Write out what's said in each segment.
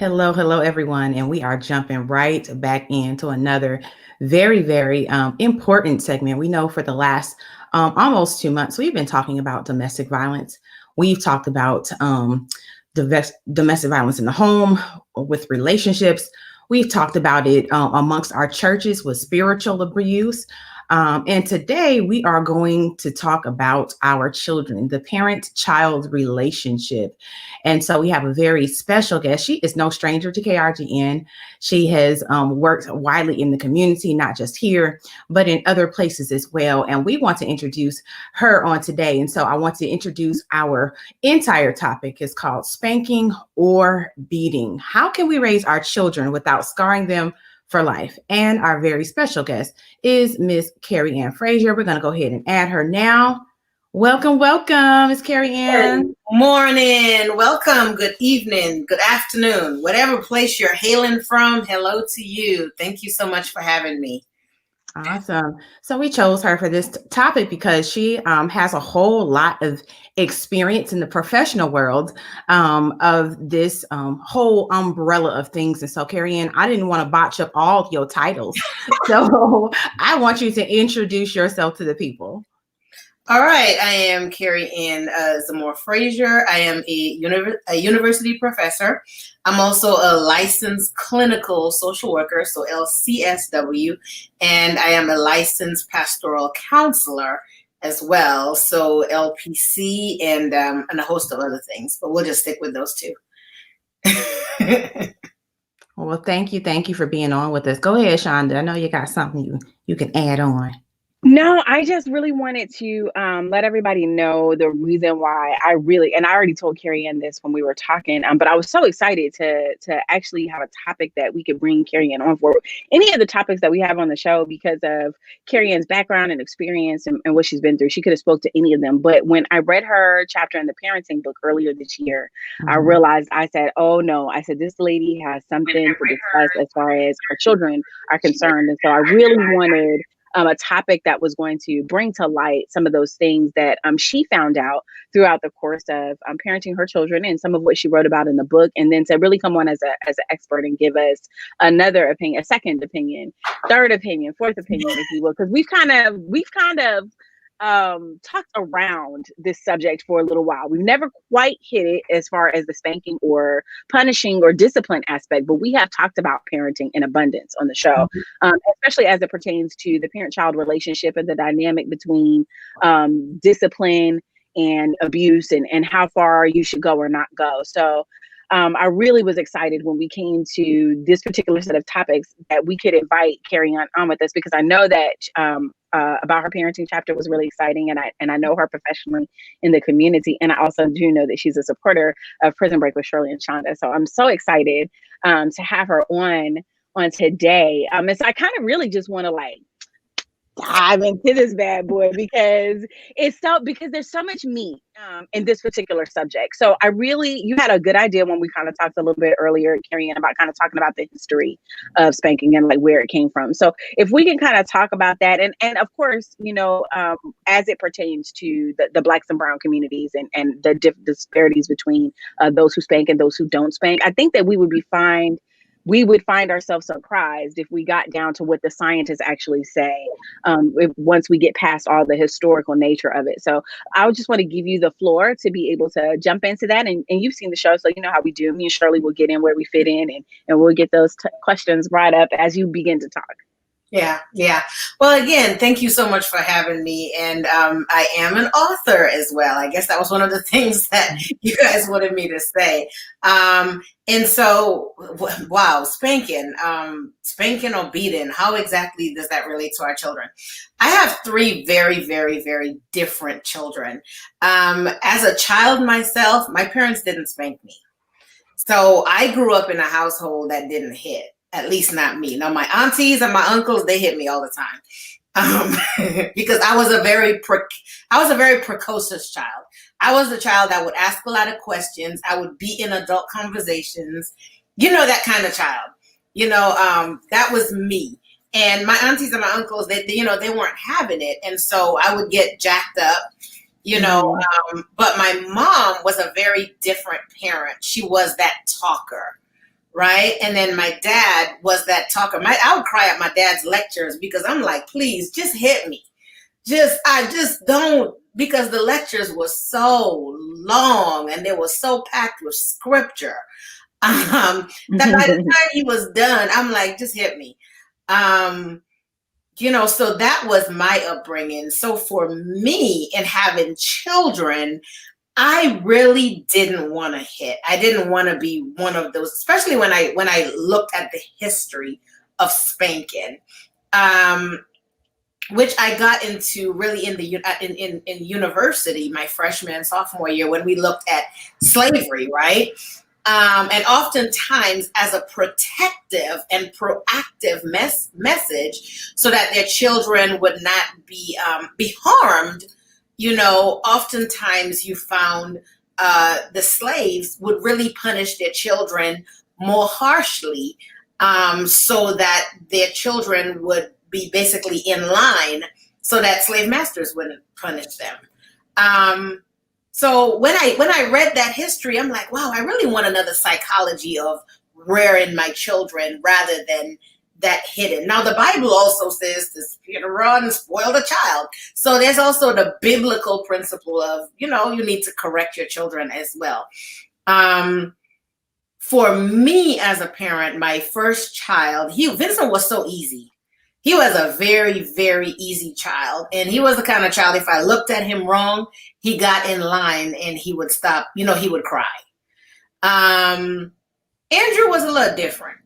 Hello, everyone. And we are jumping right back into another very important segment. We know for the last almost 2 months, we've been talking about domestic violence. We've talked about domestic violence in the home, with relationships. We've talked about it amongst our churches with spiritual abuse. And today we are going to talk about our children, the parent child relationship. And so we have a very special guest. She is no stranger to KRGN. She has worked widely in the community, not just here, but in other places as well. And we want to introduce her on today. And so I want to introduce our entire topic. Is called Spanking or Beating. How can we raise our children without scarring them for life? And our very special guest is Miss Kerry Ann Frazier. We're going to go ahead and add her now. Welcome, Miss Kerry Ann. Good morning, welcome, good evening, good afternoon, whatever place you're hailing from, hello to you. Thank you so much for having me. Awesome. So we chose her for this topic because she has a whole lot of experience in the professional world of this whole umbrella of things. And so, Kerry Ann, I didn't want to botch up all your titles. So I want you to introduce yourself to the people. All right, I am Kerry Ann Frazier. I am a university professor. I'm also a licensed clinical social worker, so LCSW, and I am a licensed pastoral counselor as well, so LPC, and a host of other things, but we'll just stick with those two. Well, thank you for being on with us. Go ahead, Shonda. I know you got something you can add on. No, I just really wanted to let everybody know the reason why and I already told Kerry Ann this when we were talking, but I was so excited to actually have a topic that we could bring Kerry Ann on for any of the topics that we have on the show because of Kerry Ann's background and experience and what she's been through. She could have spoke to any of them. But when I read her chapter in the parenting book earlier this year, I realized, I said, oh no, I said, this lady has something to discuss as far as her children are concerned. And so I really wanted a topic that was going to bring to light some of those things that she found out throughout the course of parenting her children and some of what she wrote about in the book, and then to really come on as an expert and give us another opinion, a second opinion, third opinion, fourth opinion, if you will, because we've kind of talked around this subject for a little while. We've never quite hit it as far as the spanking or punishing or discipline aspect, but we have talked about parenting in abundance on the show, especially as it pertains to the parent-child relationship and the dynamic between discipline and abuse and how far you should go or not go. So I really was excited when we came to this particular set of topics that we could invite Kerry on with us, because I know that about her parenting chapter was really exciting, and I know her professionally in the community, and I also do know that she's a supporter of Prison Break with Shirley and Shonda. So I'm so excited to have her on today. And so I kind of really just want to dive into this bad boy because there's so much meat in this particular subject. So you had a good idea when we kind of talked a little bit earlier, Kerry Ann, about kind of talking about the history of spanking and where it came from. So if we can kind of talk about that, and of course, as it pertains to the Blacks and Brown communities and the disparities between those who spank and those who don't spank, I think that we would find ourselves surprised if we got down to what the scientists actually say once we get past all the historical nature of it. So I would just want to give you the floor to be able to jump into that. And you've seen the show, so you know how we do. Me and Shirley will get in where we fit in, and we'll get those questions right up as you begin to talk. Yeah. Well, again, thank you so much for having me. And I am an author as well. I guess that was one of the things that you guys wanted me to say. And so, wow, spanking or beating, how exactly does that relate to our children? I have three very different children. As a child myself, my parents didn't spank me. So I grew up in a household that didn't hit. At least not me. Now, my aunties and my uncles, they hit me all the time because I was a very precocious child. I was the child that would ask a lot of questions. I would be in adult conversations, that kind of child. That was me. And my aunties and my uncles, they weren't having it, and so I would get jacked up. But my mom was a very different parent. She was that talker. right? And then my dad was that talker. I would cry at my dad's lectures because I'm like, please, just hit me. I just don't, because the lectures were so long and they were so packed with scripture. That by the time he was done, I'm like, just hit me. So that was my upbringing. So for me, and having children, I really didn't want to hit. I didn't want to be one of those, especially when I looked at the history of spanking, which I got into really in university, my freshman and sophomore year, when we looked at slavery, right? And oftentimes as a protective and proactive message, so that their children would not be harmed. Oftentimes you found the slaves would really punish their children more harshly, so that their children would be basically in line, so that slave masters wouldn't punish them. So when I read that history, I'm like, wow, I really want another psychology of rearing my children rather than that hidden. Now, the Bible also says to spare the rod and spoil the child. So there's also the biblical principle of, you need to correct your children as well. For me as a parent, my first child, Vincent was so easy. He was a very, very easy child. And he was the kind of child, if I looked at him wrong, he got in line and he would stop, he would cry. Andrew was a little different.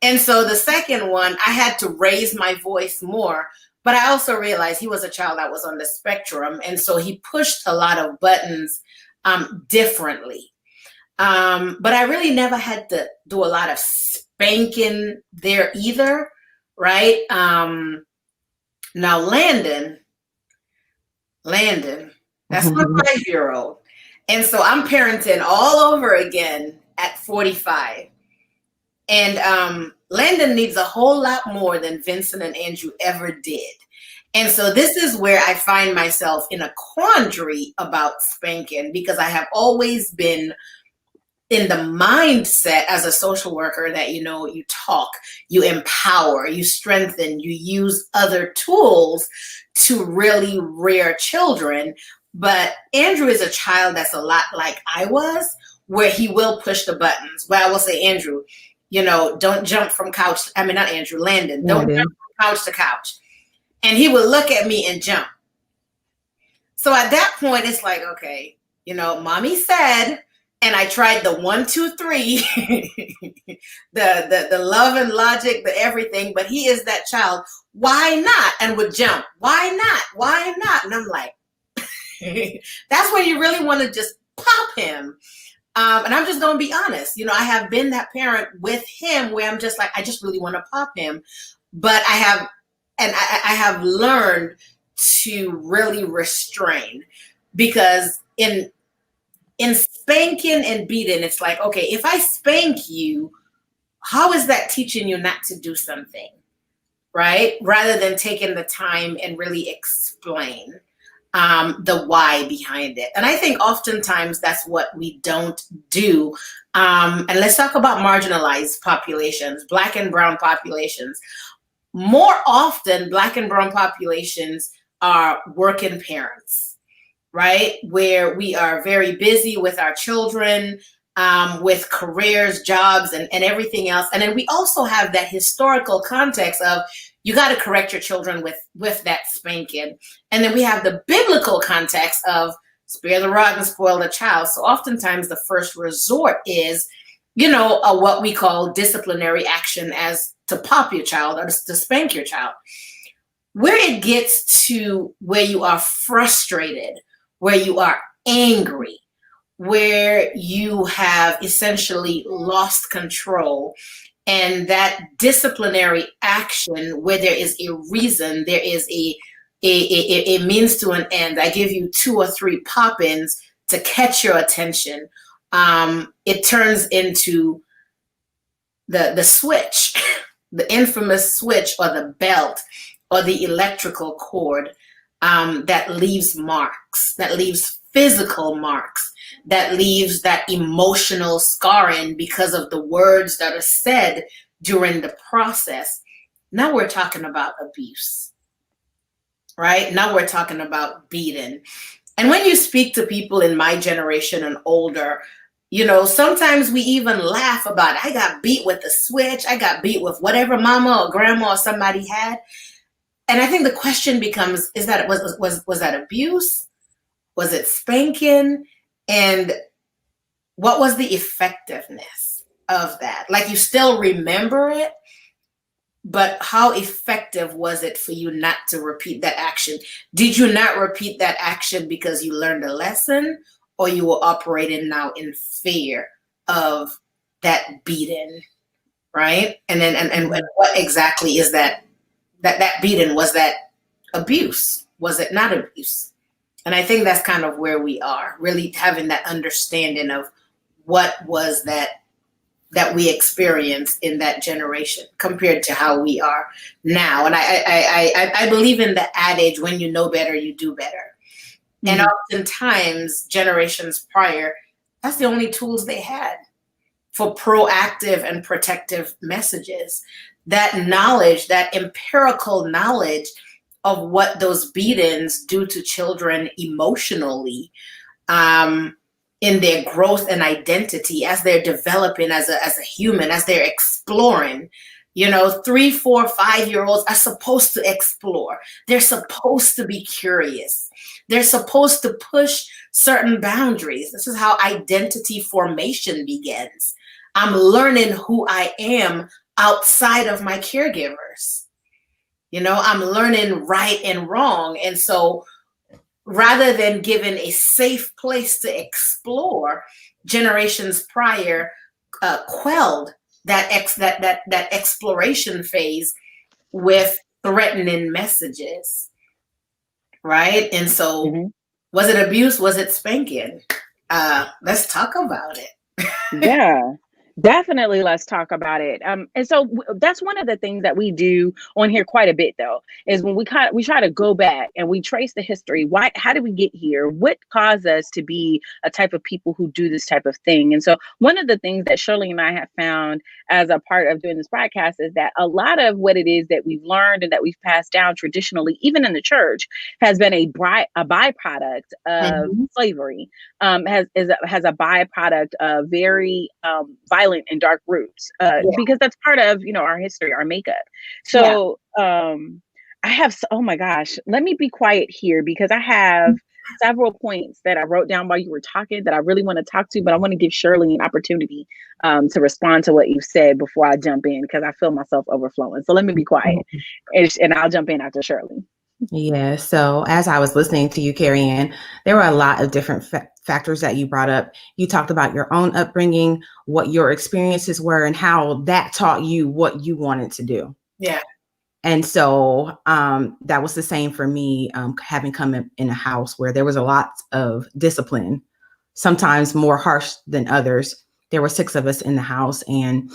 And so the second one, I had to raise my voice more, but I also realized he was a child that was on the spectrum. And so he pushed a lot of buttons differently. But I really never had to do a lot of spanking there either. Right. Now, Landon, that's my 5-year-old. And so I'm parenting all over again at 45. And Landon needs a whole lot more than Vincent and Andrew ever did. And so this is where I find myself in a quandary about spanking, because I have always been in the mindset as a social worker that, you talk, you empower, you strengthen, you use other tools to really rear children. But Andrew is a child that's a lot like I was, where he will push the buttons. Where I will say, Andrew, don't jump from couch. I mean, not Andrew, Landon, don't jump from couch to couch. And he will look at me and jump. So at that point, it's like, okay, mommy said, and I tried the 1, 2, 3, the love and logic, the everything, but he is that child. Why not? And would jump. Why not? Why not? And I'm like, that's when you really want to just pop him. And I'm just going to be honest. I have been that parent with him where I'm just like, I just really want to pop him. But I have learned to really restrain, because in spanking and beating, it's like, okay, if I spank you, how is that teaching you not to do something, right? Rather than taking the time and really explain the why behind it. And I think oftentimes that's what we don't do. And let's talk about marginalized populations, Black and brown populations. More often, Black and brown populations are working parents, right? Where we are very busy with our children, with careers, jobs, and everything else. And then we also have that historical context of, you got to correct your children with that spanking. And then we have the biblical context of spare the rod and spoil the child. So oftentimes the first resort is, what we call disciplinary action, as to pop your child or to spank your child. Where it gets to where you are frustrated, where you are angry, where you have essentially lost control, and that disciplinary action, where there is a reason, there is a means to an end. I give you 2 or 3 pop-ins to catch your attention. It turns into the switch, the infamous switch, or the belt, or the electrical cord, that leaves marks, that leaves physical marks, that leaves that emotional scarring because of the words that are said during the process. Now we're talking about abuse, right? Now we're talking about beating. And when you speak to people in my generation and older, you know, sometimes we even laugh about it. I got beat with a switch. I got beat with whatever mama or grandma or somebody had. And I think the question becomes, was that abuse? Was it spanking? And what was the effectiveness of that? Like, you still remember it, but how effective was it for you not to repeat that action? Did you not repeat that action because you learned a lesson, or you were operating now in fear of that beating, right? And what exactly is that beating? Was that abuse? Was it not abuse? And I think that's kind of where we are, really having that understanding of what was that we experienced in that generation compared to how we are now. And I believe in the adage, when you know better, you do better. Mm-hmm. And oftentimes, generations prior, that's the only tools they had for proactive and protective messages. That knowledge, that empirical knowledge of what those beatings do to children emotionally, in their growth and identity as they're developing as a human, as they're exploring. You know, 3, 4, 5-year-olds are supposed to explore. They're supposed to be curious. They're supposed to push certain boundaries. This is how identity formation begins. I'm learning who I am outside of my caregivers. You know, I'm learning right and wrong. And so rather than given a safe place to explore, generations prior quelled that exploration phase with threatening messages, right? And so, mm-hmm. Was it abuse? Was it spanking? Let's talk about it. Yeah. Definitely, let's talk about it. And so that's one of the things that we do on here quite a bit, though, is when we try to go back and we trace the history. How did we get here? What caused us to be a type of people who do this type of thing? And so one of the things that Shirley and I have found as a part of doing this podcast is that a lot of what it is that we've learned and that we've passed down traditionally, even in the church, has been a byproduct of mm-hmm. slavery. Has a byproduct of very violent and dark roots, because that's part of, you know, our history, our makeup. So I have, oh my gosh, let me be quiet here because I have several points that I wrote down while you were talking that I really want to talk to, but I want to give Shirley an opportunity to respond to what you said before I jump in, because I feel myself overflowing. So let me be quiet and I'll jump in after Shirley. Yeah. So as I was listening to you, Kerry Ann, there were a lot of different factors that you brought up. You talked about your own upbringing, what your experiences were, and how that taught you what you wanted to do. Yeah. And so that was the same for me, having come in a house where there was a lot of discipline, sometimes more harsh than others. There were 6 of us in the house, and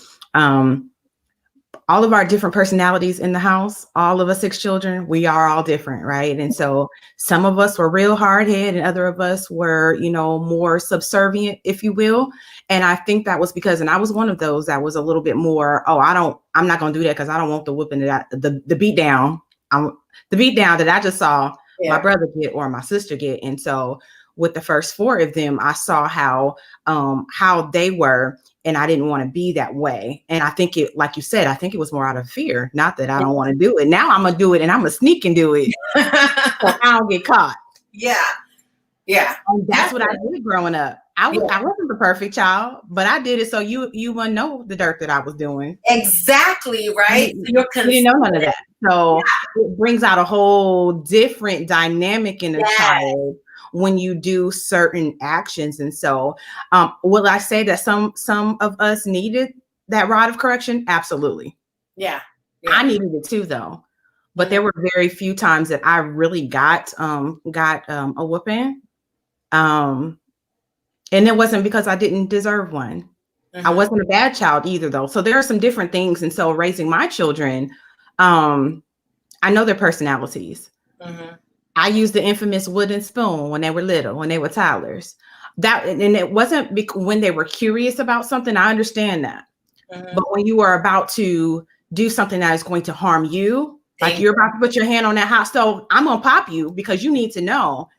all of our different personalities in the house, all of us 6 children, we are all different, right? And so some of us were real hard-headed and other of us were, you know, more subservient, if you will. And I think that was because, and I was one of those that was a little bit more, I'm not going to do that because I don't want the whipping the beat down. The beat down that I just saw my brother get or my sister get. And so with the first 4 of them, I saw how they were. And I didn't want to be that way. And I think it, like you said, I think it was more out of fear, not that I don't want to do it. Now I'm going to do it and I'm going to sneak and do it so I don't get caught. Yeah. Yeah. And that's what I did growing up. I wasn't the perfect child, but I did it so you wouldn't know the dirt that I was doing. Exactly, right? You didn't know none of that. So it brings out a whole different dynamic in a child when you do certain actions. And so will I say that some of us needed that rod of correction? Absolutely. Yeah. I needed it too, though. But there were very few times that I really got a whooping. And it wasn't because I didn't deserve one. Mm-hmm. I wasn't a bad child either, though. So there are some different things. And so raising my children, I know their personalities. Mm-hmm. I used the infamous wooden spoon when they were little, when they were toddlers. And it wasn't when they were curious about something. I understand that. But when you are about to do something that is going to harm you, like you're about to put your hand on that hot stove, I'm going to pop you because you need to know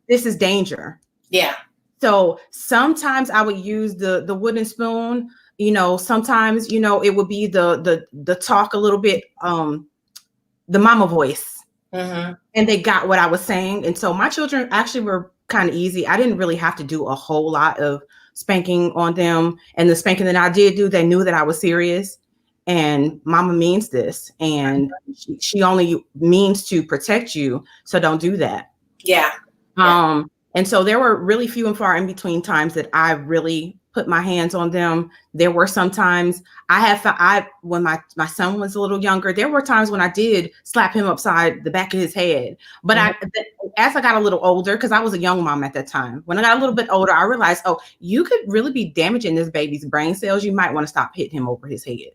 this is danger. Yeah. So sometimes I would use the wooden spoon, you know, sometimes, you know, it would be the talk a little bit, the mama voice. And they got what I was saying. And so my children actually were kind of easy. I didn't really have to do a whole lot of spanking on them. And the spanking that I did do, they knew that I was serious. And mama means this. And she only means to protect you. So don't do that. Yeah. And so there were really few and far in between times that I really put my hands on them. There were some times when my son was a little younger, there were times when I did slap him upside the back of his head. But as I got a little older, because I was a young mom at that time, when I got a little bit older, I realized, oh, you could really be damaging this baby's brain cells. You might want to stop hitting him over his head.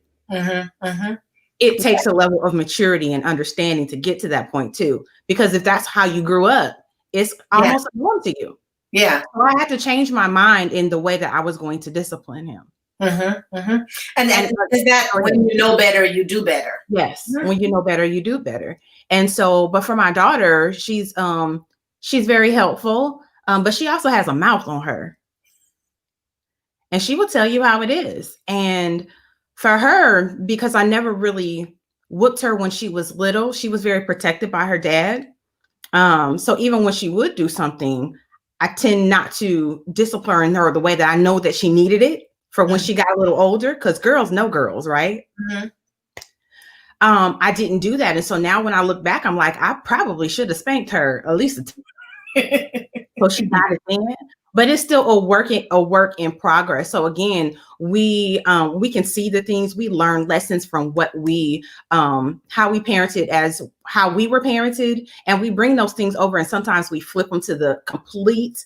It takes a level of maturity and understanding to get to that point too, because if that's how you grew up, it's almost a norm to you. Yeah. So I had to change my mind in the way that I was going to discipline him. And is that when you know better, you do better? Yes. When you know better, you do better. And so, but for my daughter, she's very helpful, but she also has a mouth on her. And she will tell you how it is. And for her, because I never really whooped her when she was little, she was very protected by her dad. So even when she would do something, I tend not to discipline her the way that I know that she needed it for when she got a little older, because girls know girls, right? I didn't do that. And so now when I look back, I'm like, I probably should have spanked her at least so she got it in. But it's still a work in progress. So again, we can see the things, we learn lessons from what how we parented as how we were parented, and we bring those things over, and sometimes we flip them to the complete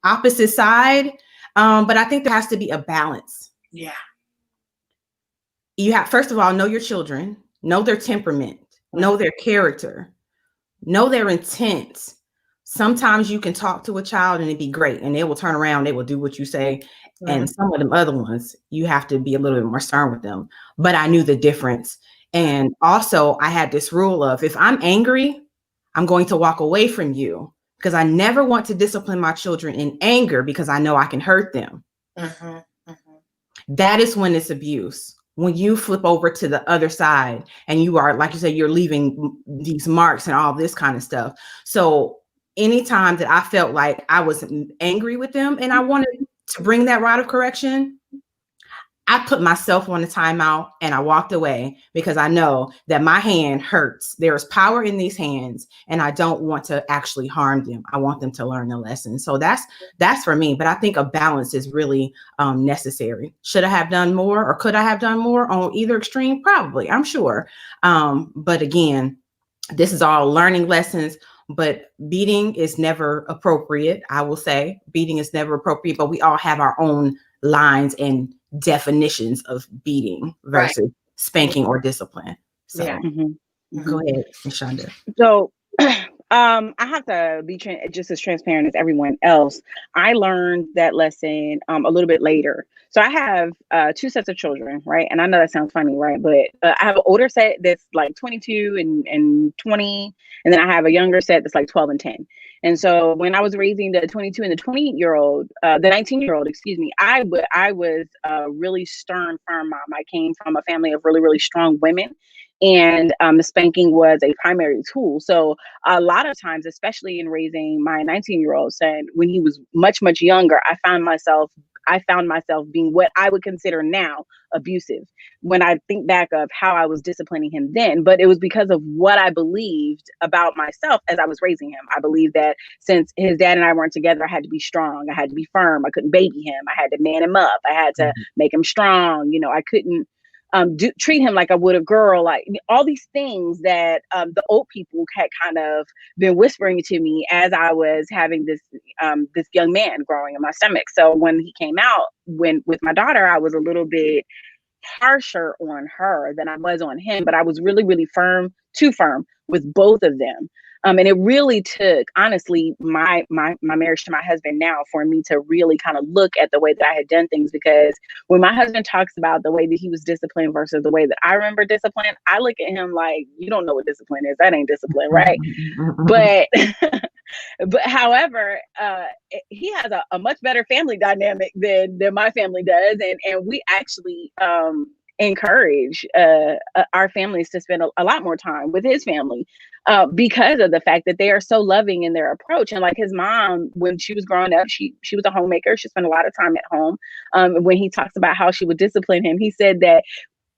opposite side. But I think there has to be a balance. Yeah. You have, first of all, know your children, know their temperament, know their character, know their intent. Sometimes you can talk to a child and it'd be great, and they will turn around, they will do what you say. And some of them other ones, you have to be a little bit more stern with them. But I knew the difference. And also I had this rule of, if I'm angry, I'm going to walk away from you, because I never want to discipline my children in anger, because I know I can hurt them. That is when it's abuse. When you flip over to the other side and you are, like you said, you're leaving these marks and all this kind of stuff. So anytime that I felt like I was angry with them and I wanted to bring that rod of correction, I put myself on a timeout and I walked away, because I know that my hand hurts. There is power in these hands, and I don't want to actually harm them. I want them to learn a lesson. So that's for me. But I think a balance is really necessary. Should I have done more, or could I have done more on either extreme? Probably, I'm sure. But again, this is all learning lessons. But beating is never appropriate. I will say beating is never appropriate, but we all have our own lines and definitions of beating versus spanking or discipline. So go ahead, Shonda. So I have to be just as transparent as everyone else. I learned that lesson a little bit later. So I have two sets of children, right? And I know that sounds funny, right? But I have an older set that's like 22 and 20. And then I have a younger set that's like 12 and 10. And so when I was raising the 22 and the 20-year-old, the 19-year-old, excuse me, I was a really stern, firm mom. I came from a family of really, really strong women. And the spanking was a primary tool. So a lot of times, especially in raising my 19-year-old son, when he was much, much younger, I found myself being what I would consider now abusive when I think back of how I was disciplining him then. But it was because of what I believed about myself as I was raising him. I believed that since his dad and I weren't together, I had to be strong. I had to be firm. I couldn't baby him. I had to man him up. I had to make him strong. You know, I couldn't treat him like I would a girl, like all these things that the old people had kind of been whispering to me as I was having this young man growing in my stomach. So when he came out, with my daughter, I was a little bit harsher on her than I was on him, but I was really, really firm, too firm with both of them. And it really took, honestly, my marriage to my husband now for me to really kind of look at the way that I had done things. Because when my husband talks about the way that he was disciplined versus the way that I remember discipline, I look at him like, you don't know what discipline is. That ain't discipline, right? But but however, he has a much better family dynamic than my family does, and we actually encourage our families to spend a lot more time with his family because of the fact that they are so loving in their approach. And like his mom, when she was growing up, she was a homemaker. She spent a lot of time at home. When he talks about how she would discipline him, he said that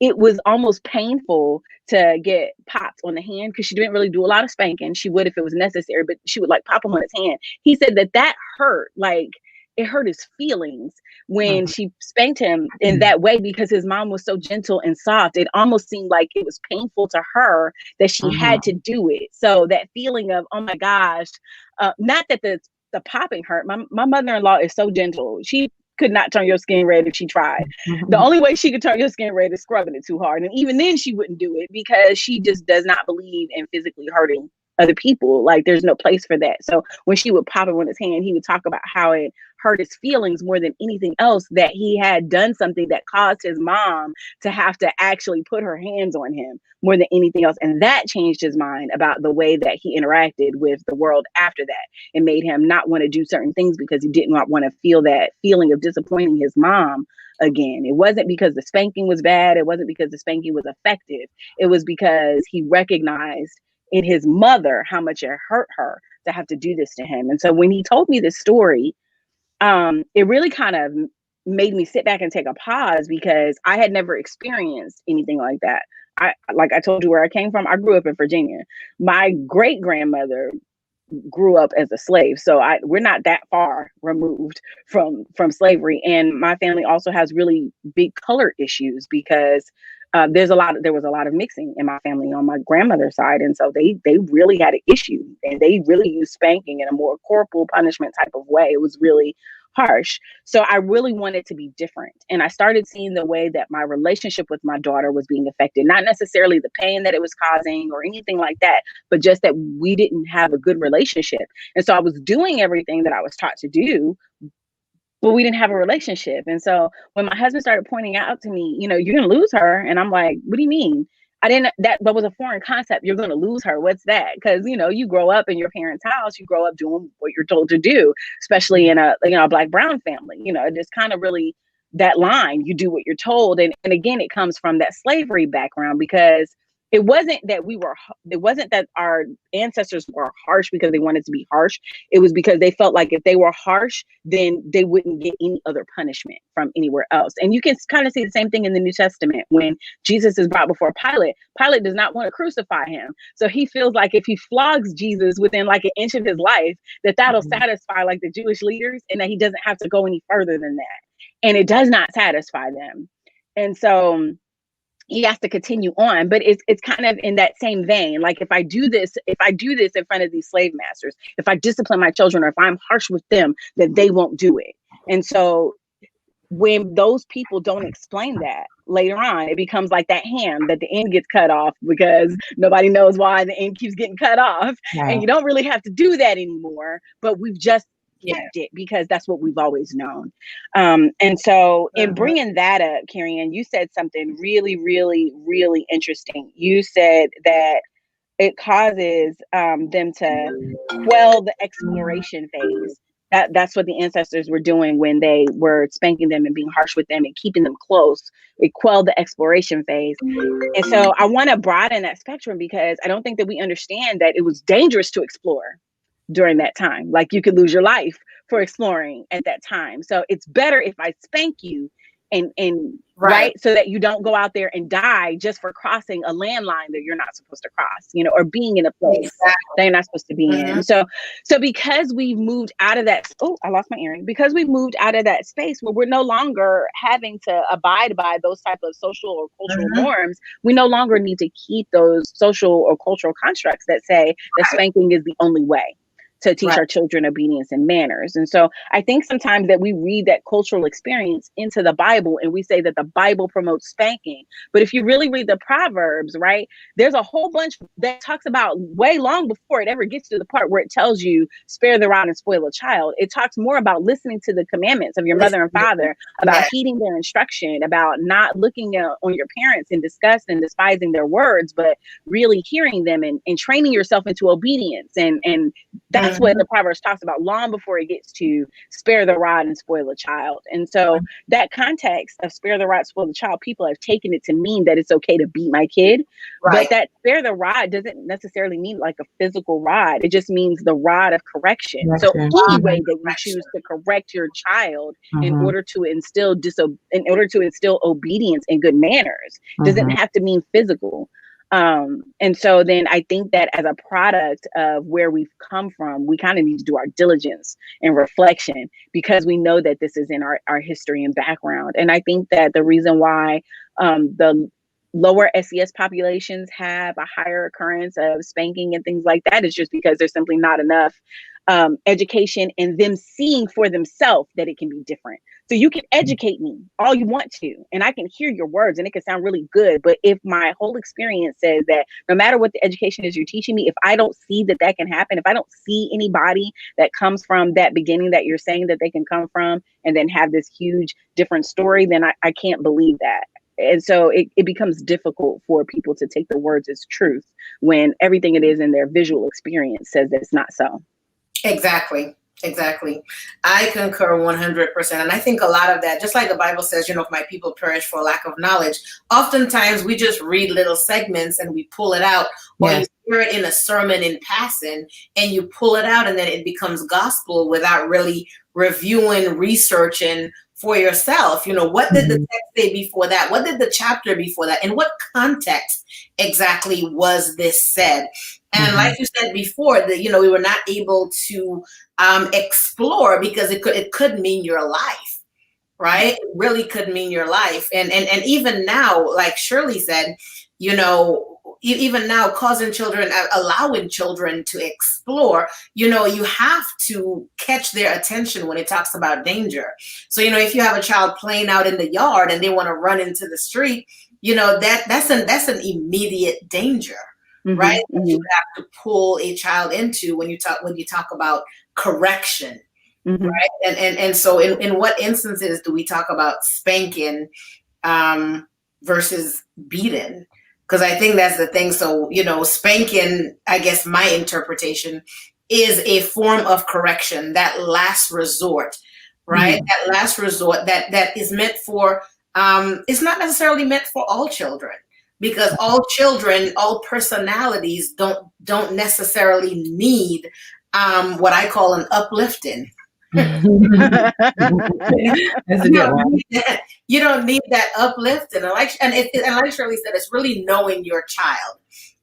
it was almost painful to get popped on the hand because she didn't really do a lot of spanking. She would if it was necessary, but she would like pop him on his hand. He said that hurt, like it hurt his feelings when she spanked him in that way because his mom was so gentle and soft. It almost seemed like it was painful to her that she had to do it. So that feeling of, oh my gosh, not that the popping hurt. My mother-in-law is so gentle. She could not turn your skin red if she tried. The only way she could turn your skin red is scrubbing it too hard. And even then she wouldn't do it because she just does not believe in physically hurting other people. Like there's no place for that. So when she would pop him on his hand, he would talk about how it hurt his feelings more than anything else, that he had done something that caused his mom to have to actually put her hands on him more than anything else. And that changed his mind about the way that he interacted with the world after that. It made him not want to do certain things because he did not want to feel that feeling of disappointing his mom again. It wasn't because the spanking was bad. It wasn't because the spanking was effective. It was because he recognized in his mother how much it hurt her to have to do this to him. And so when he told me this story, it really kind of made me sit back and take a pause because I had never experienced anything like that. Like I told you where I came from, I grew up in Virginia. My great grandmother grew up as a slave, so we're not that far removed from slavery. And my family also has really big color issues because there was a lot of mixing in my family on my grandmother's side, and so they really had an issue, and they really used spanking in a more corporal punishment type of way. It was really harsh. So I really wanted to be different, and I started seeing the way that my relationship with my daughter was being affected, not necessarily the pain that it was causing or anything like that, but just that we didn't have a good relationship. And so I was doing everything that I was taught to do, but we didn't have a relationship. And so when my husband started pointing out to me, you're going to lose her. And I'm like, what do you mean? That was a foreign concept. You're going to lose her. What's that? Because, you grow up in your parents' house, you grow up doing what you're told to do, especially in a Black brown family. It's kind of really that line, you do what you're told. And again, it comes from that slavery background because it wasn't that our ancestors were harsh because they wanted to be harsh. It was because they felt like if they were harsh, then they wouldn't get any other punishment from anywhere else. And you can kind of see the same thing in the New Testament when Jesus is brought before Pilate. Pilate does not want to crucify him. So he feels like if he flogs Jesus within like an inch of his life, that'll satisfy like the Jewish leaders and that he doesn't have to go any further than that. And it does not satisfy them. And so he has to continue on, but it's kind of in that same vein. Like if I do this in front of these slave masters, if I discipline my children or if I'm harsh with them, then they won't do it. And so when those people don't explain that later on, it becomes like that ham that the end gets cut off because nobody knows why the end keeps getting cut off. Right. And you don't really have to do that anymore, but we've just kept it because that's what we've always known. And so in bringing that up, Kerry Ann, you said something really, really, really interesting. You said that it causes them to quell the exploration phase. That's what the ancestors were doing when they were spanking them and being harsh with them and keeping them close. It quelled the exploration phase. And so I want to broaden that spectrum because I don't think that we understand that it was dangerous to explore during that time. Like you could lose your life for exploring at that time. So it's better if I spank you and right, so that you don't go out there and die just for crossing a landline that you're not supposed to cross, or being in a place that you're not supposed to be in. So because we've moved out of that, I lost my earring. Because we've moved out of that space where we're no longer having to abide by those type of social or cultural norms, we no longer need to keep those social or cultural constructs that say that spanking is the only way. to teach Right. our children obedience and manners. And so I think sometimes that we read that cultural experience into the Bible and we say that the Bible promotes spanking. But if you really read the Proverbs, right, there's a whole bunch that talks about way long before it ever gets to the part where it tells you spare the rod and spoil a child. It talks more about listening to the commandments of your mother and father, about heeding their instruction, about not looking on your parents in disgust and despising their words, but really hearing them and training yourself into obedience. And that's what the Proverbs talks about long before it gets to spare the rod and spoil a child. And so that context of spare the rod, spoil the child, people have taken it to mean that it's okay to beat my kid. But that spare the rod doesn't necessarily mean like a physical rod. It just means the rod of correction. So any way that you choose to correct your child in order to instill obedience and good manners doesn't have to mean physical. And so then I think that as a product of where we've come from, we kind of need to do our diligence and reflection because we know that this is in our history and background. And I think that the reason why the lower SES populations have a higher occurrence of spanking and things like that is just because there's simply not enough education and them seeing for themselves that it can be different. So you can educate me all you want to, and I can hear your words and it can sound really good. But if my whole experience says that no matter what the education is you're teaching me, if I don't see that that can happen, if I don't see anybody that comes from that beginning that you're saying that they can come from and then have this huge different story, then I can't believe that. And so it becomes difficult for people to take the words as truth when everything it is in their visual experience says that it's not so. Exactly. I concur 100%. And I think a lot of that, just like the Bible says, if my people perish for lack of knowledge, oftentimes we just read little segments and we pull it out, or you hear it in a sermon in passing and you pull it out and then it becomes gospel without really reviewing, researching for yourself. What did the text say before that? What did the chapter before that? In what context exactly was this said? And like you said before, that we were not able to explore because it could mean your life, right? It really could mean your life. And even now, like Shirley said, even now, allowing children to explore, you have to catch their attention when it talks about danger. So, if you have a child playing out in the yard and they want to run into the street, that's an immediate danger. Right? You have to pull a child into when you talk about correction, right? And so in what instances do we talk about spanking versus beating? Because I think that's the thing. So, spanking, I guess my interpretation is a form of correction, that last resort, right? That last resort that is meant for, it's not necessarily meant for all children. Because all children, all personalities don't necessarily need what I call an uplifting. You don't need that uplifting. And like Shirley said, it's really knowing your child,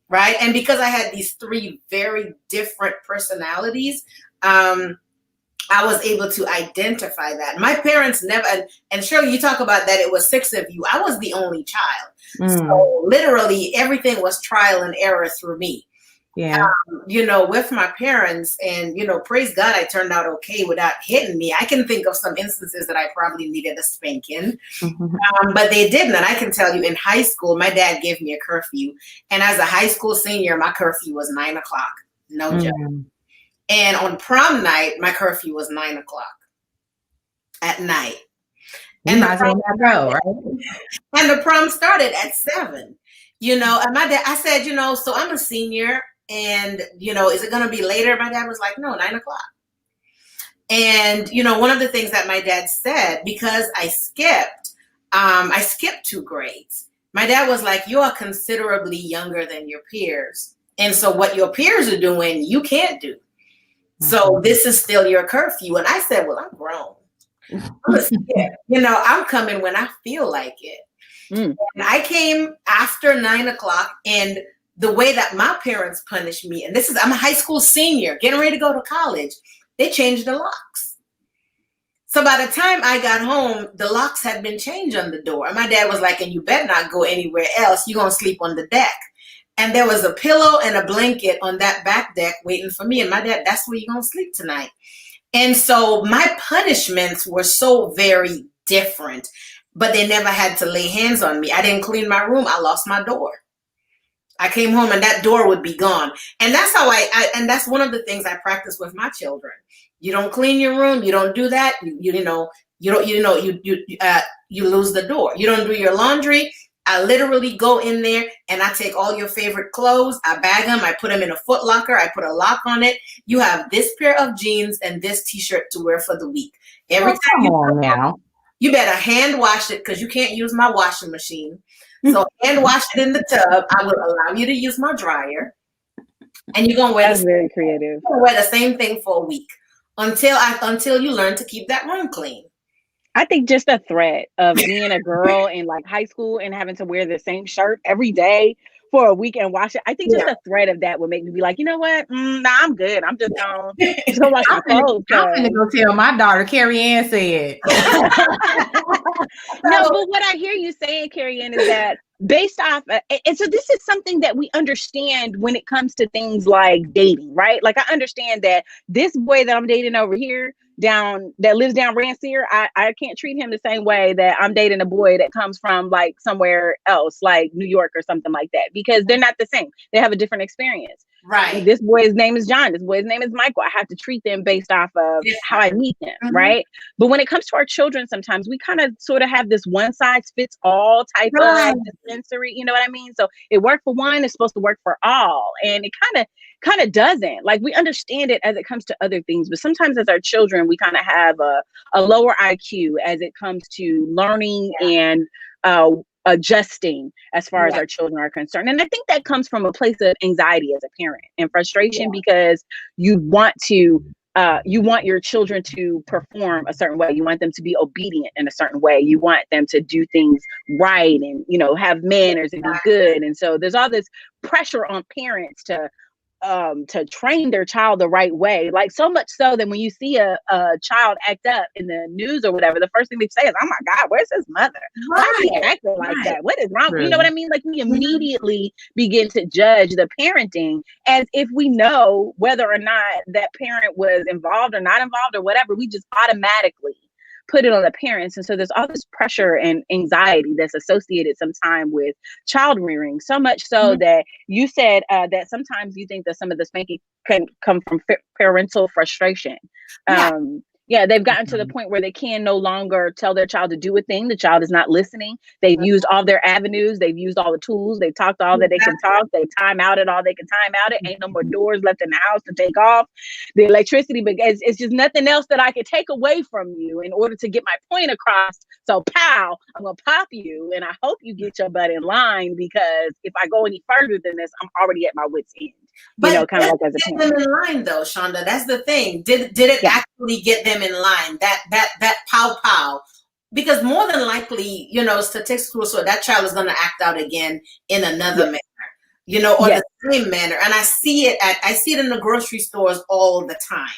right? And because I had these three very different personalities, I was able to identify that. My parents never, and Shirley, you talk about that it was 6 of you. I was the only child. So literally everything was trial and error through me. Yeah. With my parents, and, praise God, I turned out okay without hitting me. I can think of some instances that I probably needed a spanking, but they didn't. And I can tell you in high school, my dad gave me a curfew. And as a high school senior, my curfew was 9 o'clock. No joke. And on prom night, my curfew was 9 o'clock at night. And the prom started at 7, and my dad, I said, so I'm a senior and, is it going to be later? My dad was like, no, 9 o'clock. And, one of the things that my dad said, because I skipped 2 grades. My dad was like, you are considerably younger than your peers. And so what your peers are doing, you can't do. So this is still your curfew. And I said, well, I'm grown. I'm coming when I feel like it. And I came after 9 o'clock, and the way that my parents punished me, and I'm a high school senior getting ready to go to college, they changed the locks. So by the time I got home, the locks had been changed on the door. And my dad was like, and you better not go anywhere else. You're going to sleep on the deck. And there was a pillow and a blanket on that back deck waiting for me. And my dad, that's where you're going to sleep tonight. And so my punishments were so very different, but they never had to lay hands on me. I didn't clean my room. I lost my door. I came home and that door would be gone. And that's how and that's one of the things I practice with my children. You don't clean your room. You don't do that. You lose the door. You don't do your laundry. I literally go in there and I take all your favorite clothes. I bag them. I put them in a Foot Locker. I put a lock on it. You have this pair of jeans and this t-shirt to wear for the week. Every time you better hand wash it because you can't use my washing machine. So hand wash it in the tub. I will allow you to use my dryer. And you're gonna wear very creative. You're gonna wear the same thing for a week until you learn to keep that room clean. I think just the threat of being a girl in like high school and having to wear the same shirt every day for a week and wash it. I think just the threat of that would make me be like, you know what? Nah, I'm good. I'm just gonna wash my clothes. I'm gonna go tell my daughter, Kerry Ann said. No, but what I hear you saying, Kerry Ann, is that based off, and so this is something that we understand when it comes to things like dating, right? Like I understand that this boy that I'm dating over here that lives down Rancier, I can't treat him the same way that I'm dating a boy that comes from like somewhere else, like New York or something like that, because they're not the same. They have a different experience. Right. This boy's name is John. This boy's name is Michael. I have to treat them based off of how I meet them, right? But when it comes to our children, sometimes we kind of sort of have this one size fits all type of sensory, you know what I mean? So it worked for one, it's supposed to work for all. And it kind of doesn't. Like we understand it as it comes to other things, but sometimes as our children, we kind of have a lower IQ as it comes to learning and adjusting as far as our children are concerned. And I think that comes from a place of anxiety as a parent and frustration because you want your children to perform a certain way. You want them to be obedient in a certain way. You want them to do things right and, have manners and be good. And so there's all this pressure on parents to train their child the right way. Like so much so that when you see a child act up in the news or whatever, the first thing they say is, "Oh my God, where's his mother? Why is he acting like that? What is wrong?" You know what I mean? Like we immediately begin to judge the parenting as if we know whether or not that parent was involved or not involved or whatever. We just automatically put it on the parents. And so there's all this pressure and anxiety that's associated sometimes with child rearing, so much so that you said that sometimes you think that some of the spanking can come from parental frustration. They've gotten to the point where they can no longer tell their child to do a thing. The child is not listening. They've used all their avenues. They've used all the tools. They've talked all that they can talk. They time out it all they can time out it. Ain't no more doors left in the house to take off. The electricity, but it's just nothing else that I could take away from you in order to get my point across. So pow, I'm going to pop you. And I hope you get your butt in line, because if I go any further than this, I'm already at my wit's end. But kind of like as a parent. Them in line though, Shonda. That's the thing. Did it actually get them in line? That pow? Because more than likely, statistically, so that child is going to act out again in another manner, or the same manner. And I see it in the grocery stores all the time.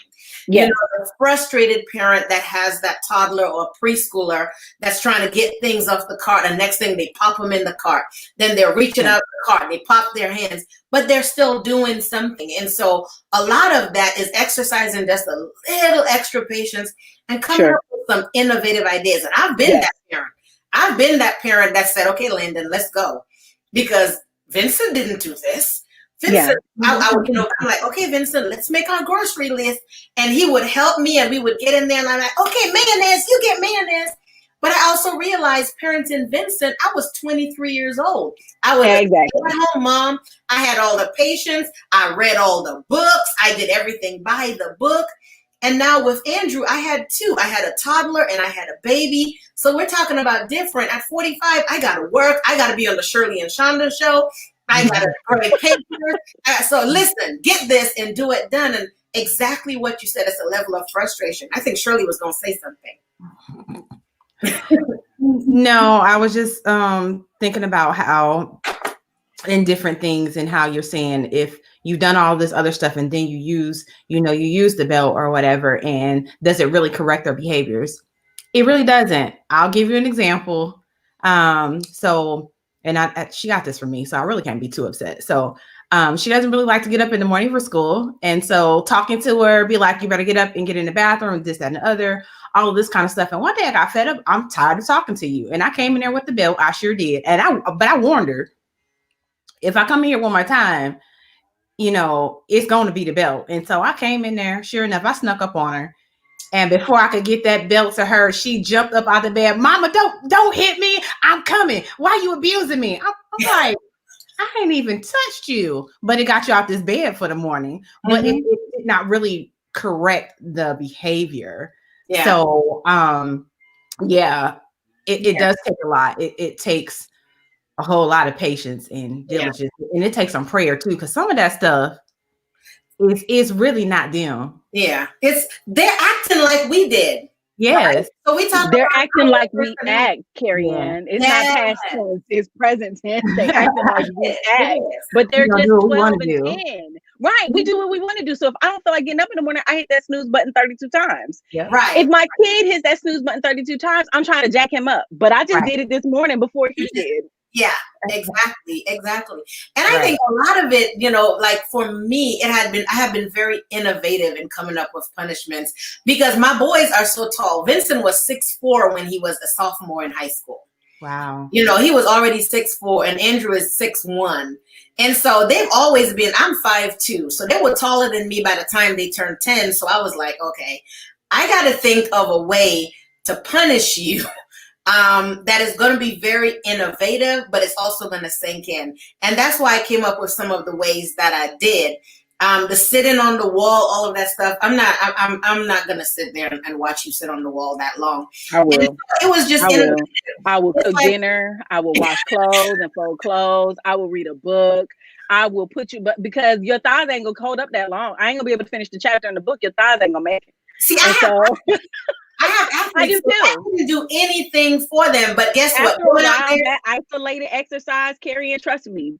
The frustrated parent that has that toddler or preschooler that's trying to get things off the cart, and next thing they pop them in the cart. Then they're reaching out the cart, they pop their hands, but they're still doing something. And so a lot of that is exercising just a little extra patience and coming up with some innovative ideas. And I've been that parent. I've been that parent that said, "Okay, Landon, let's go," because Vincent didn't do this. Vincent, I'm like, "Okay, Vincent, let's make our grocery list." And he would help me, and we would get in there, and I'm like, "Okay, mayonnaise, you get mayonnaise." But I also realized parenting Vincent, I was 23 years old. I was at home mom. I had all the patience. I read all the books. I did everything by the book. And now with Andrew, I had two. I had a toddler and I had a baby. So we're talking about different. At 45, I got to work. I got to be on the Shirley and Shonda show. I got to grade papers. So listen, get this and do it done. And exactly what you said, it's a level of frustration. I think Shirley was going to say something. No, I was just thinking about how in different things and how you're saying if you've done all this other stuff and then you use the belt or whatever, and does it really correct their behaviors? It really doesn't. I'll give you an example. So and she got this from me, so I really can't be too upset. So she doesn't really like to get up in the morning for school. And so talking to her, be like, you better get up and get in the bathroom, this, that, and the other, all of this kind of stuff. And one day I got fed up. I'm tired of talking to you. And I came in there with the belt. I sure did. But I warned her, if I come here one more time, it's going to be the belt. And so I came in there. Sure enough, I snuck up on her. And before I could get that belt to her, she jumped up out the bed. Mama, don't hit me. I'm coming. Why are you abusing me? I'm like, I ain't even touched you, but it got you out this bed for the morning. But it did not really correct the behavior. Yeah. So, it does take a lot. It takes a whole lot of patience and diligence, and it takes some prayer too, because some of that stuff is really not them. Yeah, they're acting like we did. Yes. Right? So they're acting like we act, Kerry Ann. It's not past tense, it's present tense. They're acting like we act, but they're just 12 and 10. Right. We do what we want to do. So if I don't feel like getting up in the morning, I hit that snooze button 32 times. Yeah. Right. If my kid hits that snooze button 32 times, I'm trying to jack him up. But I just did it this morning before he did. Yeah, exactly. And I think a lot of it, like for me, I have been very innovative in coming up with punishments because my boys are so tall. Vincent was 6'4" when he was a sophomore in high school. Wow. He was already 6'4", and Andrew is 6'1". And so they've always been, I'm 5'2", so they were taller than me by the time they turned 10. So I was like, okay, I got to think of a way to punish you that is going to be very innovative, but it's also going to sink in. And that's why I came up with some of the ways that I did. The sitting on the wall, all of that stuff. I'm not going to sit there and watch you sit on the wall that long. I will. It was just I will cook dinner. I will wash clothes and fold clothes. I will read a book. I will put you, but because your thighs ain't gonna hold up that long, I ain't gonna be able to finish the chapter in the book. Your thighs ain't gonna make it. See, I have athletes. I can do anything for them, but guess what? After a while, that isolated exercise, Kerry Ann, trust me.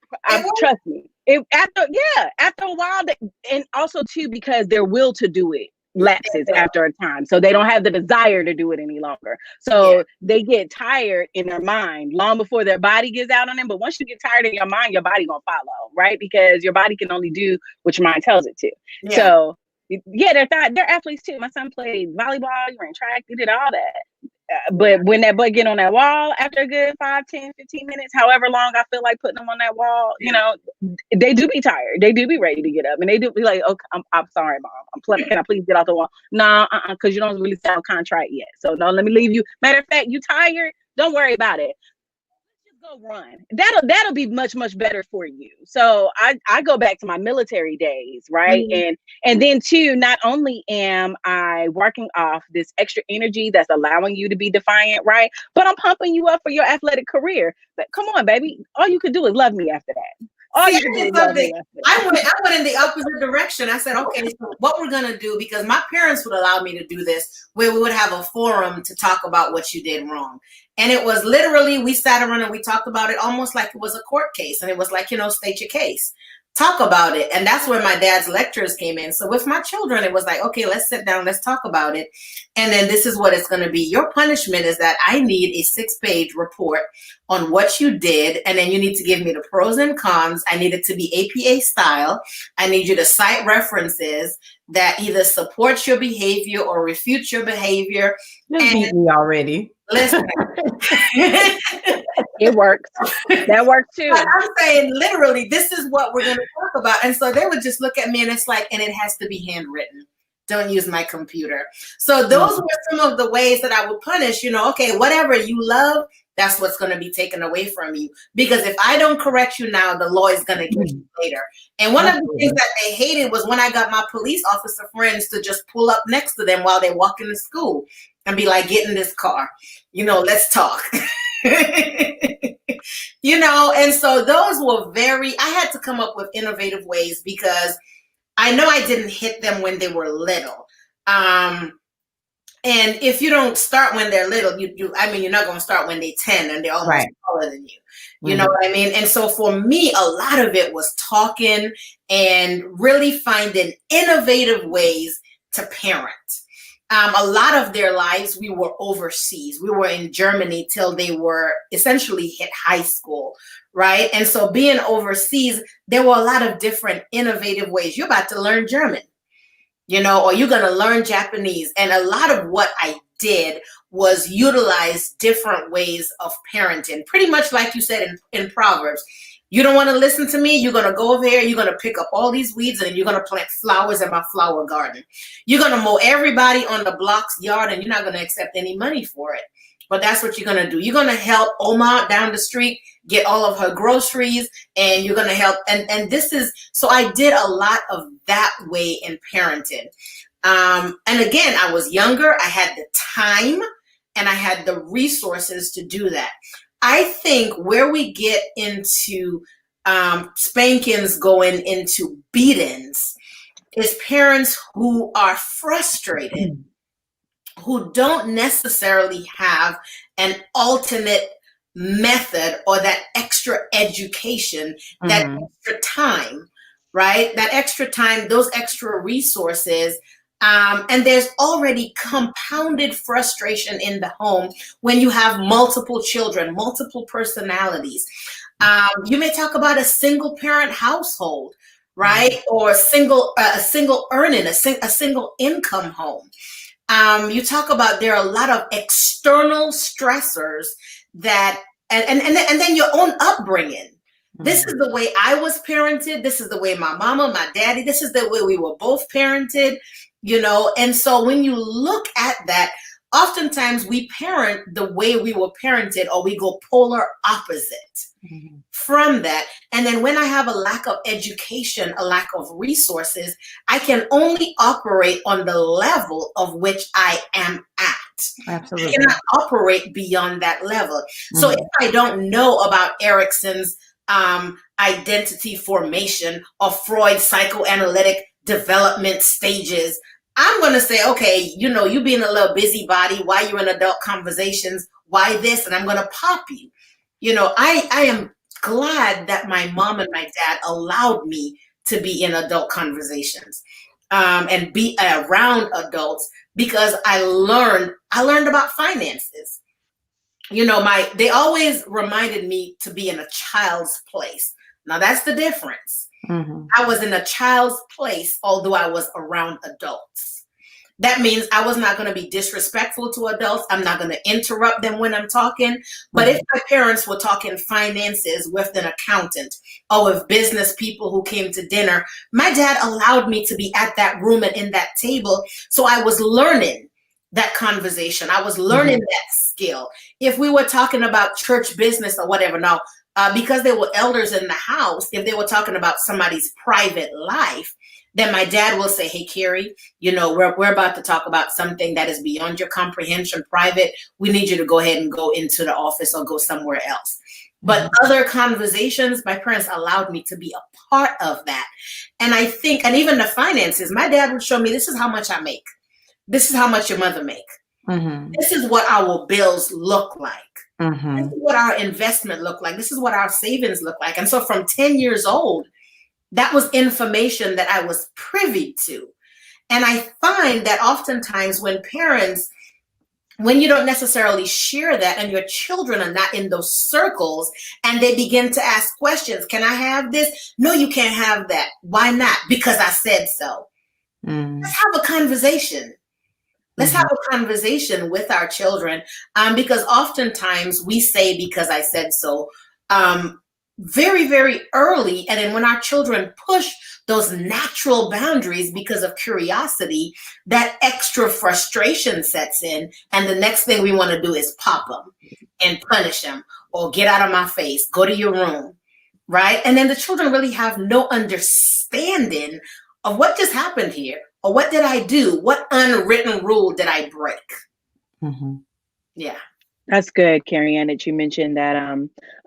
Trust me. After a while, and also too because their will to do it lapses after a time, so they don't have the desire to do it any longer. So they get tired in their mind long before their body gets out on them. But once you get tired in your mind, your body gonna follow, right? Because your body can only do what your mind tells it to. Yeah. So. Yeah, they're athletes too. My son played volleyball, he ran track, he did all that. But when that boy get on that wall after a good 5, 10, 15 minutes, however long I feel like putting them on that wall, they do be tired. They do be ready to get up. And they do be like, okay, I'm sorry, Mom. Can I please get off the wall? No, because you don't really sound contrite yet. So no, let me leave you. Matter of fact, you tired? Don't worry about it. Go run. That'll be much better for you. So I go back to my military days, right? And then too, not only am I working off this extra energy that's allowing you to be defiant, right? But I'm pumping you up for your athletic career. But come on, baby, all you could do is love me after that. I went in the opposite direction. I said, okay, so what we're gonna do, because my parents would allow me to do this, where we would have a forum to talk about what you did wrong. And it was literally, we sat around and we talked about it almost like it was a court case. And it was like, state your case, talk about it. And that's where my dad's lectures came in. So with my children, it was like, okay, let's sit down, let's talk about it. And then this is what it's going to be. Your punishment is that I need a 6-page report on what you did. And then you need to give me the pros and cons. I need it to be APA style. I need you to cite references that either support your behavior or refute your behavior. You beat me already. Listen. It works. That works too. But I'm saying literally, this is what we're going to talk about. And so they would just look at me and it's like, and it has to be handwritten. Don't use my computer. So those were some of the ways that I would punish, okay, whatever you love, that's what's going to be taken away from you. Because if I don't correct you now, the law is going to get you later. And one of the things that they hated was when I got my police officer friends to just pull up next to them while they walk into school and be like, get in this car, let's talk. And so those were I had to come up with innovative ways because I know I didn't hit them when they were little. And if you don't start when they're little, you're not going to start when they're 10 and they're almost taller than you. You know what I mean? And so for me, a lot of it was talking and really finding innovative ways to parent. a lot of their lives, we were overseas. We were in Germany till they were essentially hit high school, right? And so being overseas, there were a lot of different innovative ways. You're about to learn German, or you're going to learn Japanese. And a lot of what I did was utilize different ways of parenting, pretty much like you said in Proverbs. You don't want to listen to me. You're going to go over here. You're going to pick up all these weeds and you're going to plant flowers in my flower garden. You're going to mow everybody on the block's yard and you're not going to accept any money for it. But that's what you're going to do. You're going to help Oma down the street get all of her groceries, and you're going to help. And this is, so I did a lot of that way in parenting. And again, I was younger. I had the time and I had the resources to do that. I think where we get into spankings going into beatings is parents who are frustrated, who don't necessarily have an alternate method or that extra education, that extra time, right? That extra time, those extra resources. And there's already compounded frustration in the home when you have multiple children, multiple personalities. You may talk about a single parent household, right? Or a single earning, a single income home. You talk about there are a lot of external stressors that, and then your own upbringing. This is the way I was parented. This is the way my mama, my daddy, this is the way we were both parented. And so when you look at that, oftentimes we parent the way we were parented, or we go polar opposite from that. And then when I have a lack of education, a lack of resources, I can only operate on the level of which I am at. Absolutely. I cannot operate beyond that level. So if I don't know about Erickson's identity formation or Freud's psychoanalytic development stages, I'm going to say, okay, you being a little busybody, why you in adult conversations, why this, and I'm going to pop you. I am glad that my mom and my dad allowed me to be in adult conversations and be around adults, because I learned about finances. They always reminded me to be in a child's place. Now that's the difference. I was in a child's place, although I was around adults. That means I was not going to be disrespectful to adults. I'm not going to interrupt them when I'm talking. But if my parents were talking finances with an accountant or with business people who came to dinner, my dad allowed me to be at that room and in that table. So I was learning that conversation. I was learning that skill. If we were talking about church business or whatever, now, because there were elders in the house, if they were talking about somebody's private life, then my dad will say, hey, Kerry, we're about to talk about something that is beyond your comprehension, private. We need you to go ahead and go into the office or go somewhere else. But other conversations, my parents allowed me to be a part of that. And I think, and even the finances, my dad would show me, this is how much I make. This is how much your mother make. This is what our bills look like. This is what our investment look like. This is what our savings look like. And so from 10 years old, that was information that I was privy to. And I find that oftentimes when you don't necessarily share that and your children are not in those circles and they begin to ask questions, can I have this? No, you can't have that. Why not? Because I said so. Let's have a conversation. Let's have a conversation with our children, because oftentimes we say, because I said so, very, very early. And then when our children push those natural boundaries because of curiosity, that extra frustration sets in. And the next thing we want to do is pop them and punish them, or get out of my face, go to your room, right? And then the children really have no understanding of what just happened here. Or what did I do? What unwritten rule did I break? Yeah. That's good, Kerry Ann, that you mentioned that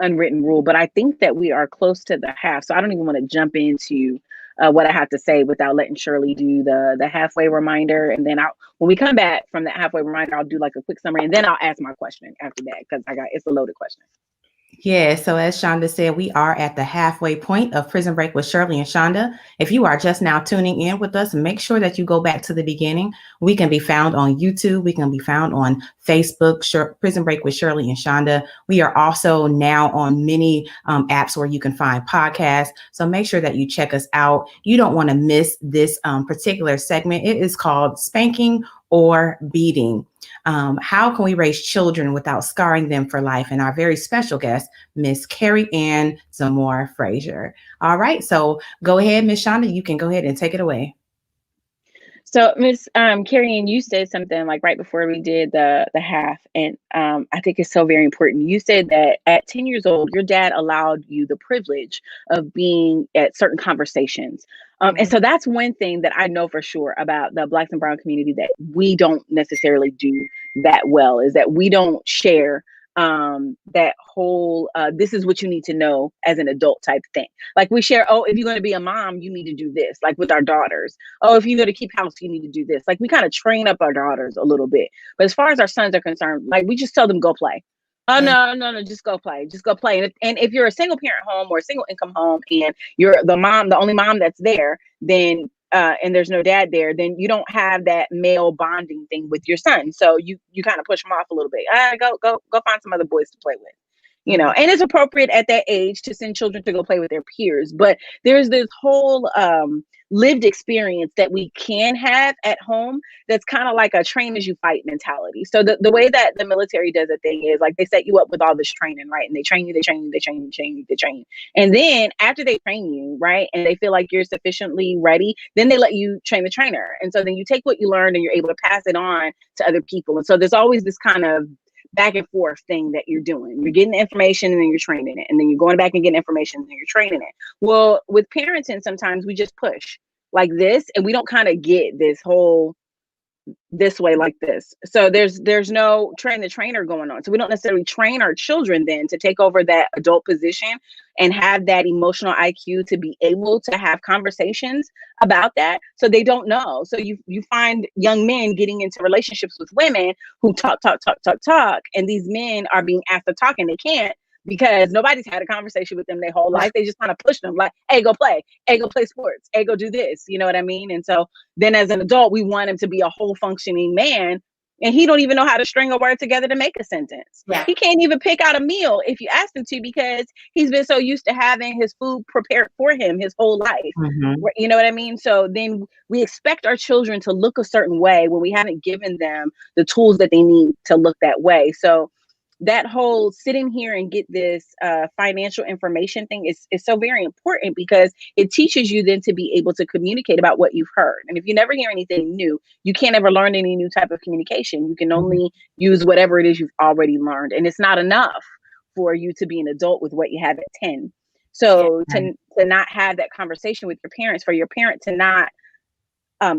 unwritten rule. But I think that we are close to the half. So I don't even want to jump into what I have to say without letting Shirley do the halfway reminder. And then when we come back from that halfway reminder, I'll do like a quick summary. And then I'll ask my question after that, because it's a loaded question. Yeah, so as Shonda said, we are at the halfway point of Prison Break with Shirley and Shonda. If you are just now tuning in with us, make sure that you go back to the beginning. We can be found on YouTube. We can be found on Facebook, Prison Break with Shirley and Shonda. We are also now on many apps where you can find podcasts. So make sure that you check us out. You don't want to miss this particular segment. It is called Spanking or Beating. How can we raise children without scarring them for life? And our very special guest, Miss Kerry Ann Frazier. All right, so go ahead, Miss Shonda. You can go ahead and take it away. So, Miss Kerry Ann, you said something like right before we did the half, and I think it's so very important. You said that at 10 years old, your dad allowed you the privilege of being at certain conversations. And so that's one thing that I know for sure about the Black and Brown community that we don't necessarily do that well, is that we don't share that whole this is what you need to know as an adult type thing. Like we share, oh, if you're going to be a mom, you need to do this, like with our daughters. Oh, if you're going to keep house, you need to do this. Like we kind of train up our daughters a little bit. But as far as our sons are concerned, like we just tell them go play. Oh, no, just go play. Just go play. And if you're a single parent home or a single income home and you're the mom, the only mom that's there, then and there's no dad there, then you don't have that male bonding thing with your son. So you kind of push them off a little bit. Go find some other boys to play with. You know, and it's appropriate at that age to send children to go play with their peers. But there's this whole lived experience that we can have at home that's kind of like a train as you fight mentality. So the way that the military does a thing is like they set you up with all this training, right? And they train you. And then after they train you, right, and they feel like you're sufficiently ready, then they let you train the trainer. And so then you take what you learned and you're able to pass it on to other people. And so there's always this kind of back and forth thing that you're doing. You're getting the information and then you're training it. And then you're going back and getting information and then you're training it. Well, with parenting, sometimes we just push like this and we don't kind of get this whole this way like this. So there's no train the trainer going on. So we don't necessarily train our children then to take over that adult position and have that emotional IQ to be able to have conversations about that. So they don't know. So you find young men getting into relationships with women who talk. And these men are being asked to talk and they can't because nobody's had a conversation with them their whole life. They just kind of push them like, hey, go play. Hey, go play sports. Hey, go do this. You know what I mean? And so then as an adult, we want him to be a whole functioning man. And he don't even know how to string a word together to make a sentence. Yeah. He can't even pick out a meal if you ask him to because he's been so used to having his food prepared for him his whole life. Mm-hmm. You know what I mean? So then we expect our children to look a certain way when we haven't given them the tools that they need to look that way. So that whole sitting here and get this financial information thing is so very important because it teaches you then to be able to communicate about what you've heard. And if you never hear anything new, you can't ever learn any new type of communication. You can only use whatever it is you've already learned. And it's not enough for you to be an adult with what you have at 10. So to not have that conversation with your parents, for your parent to not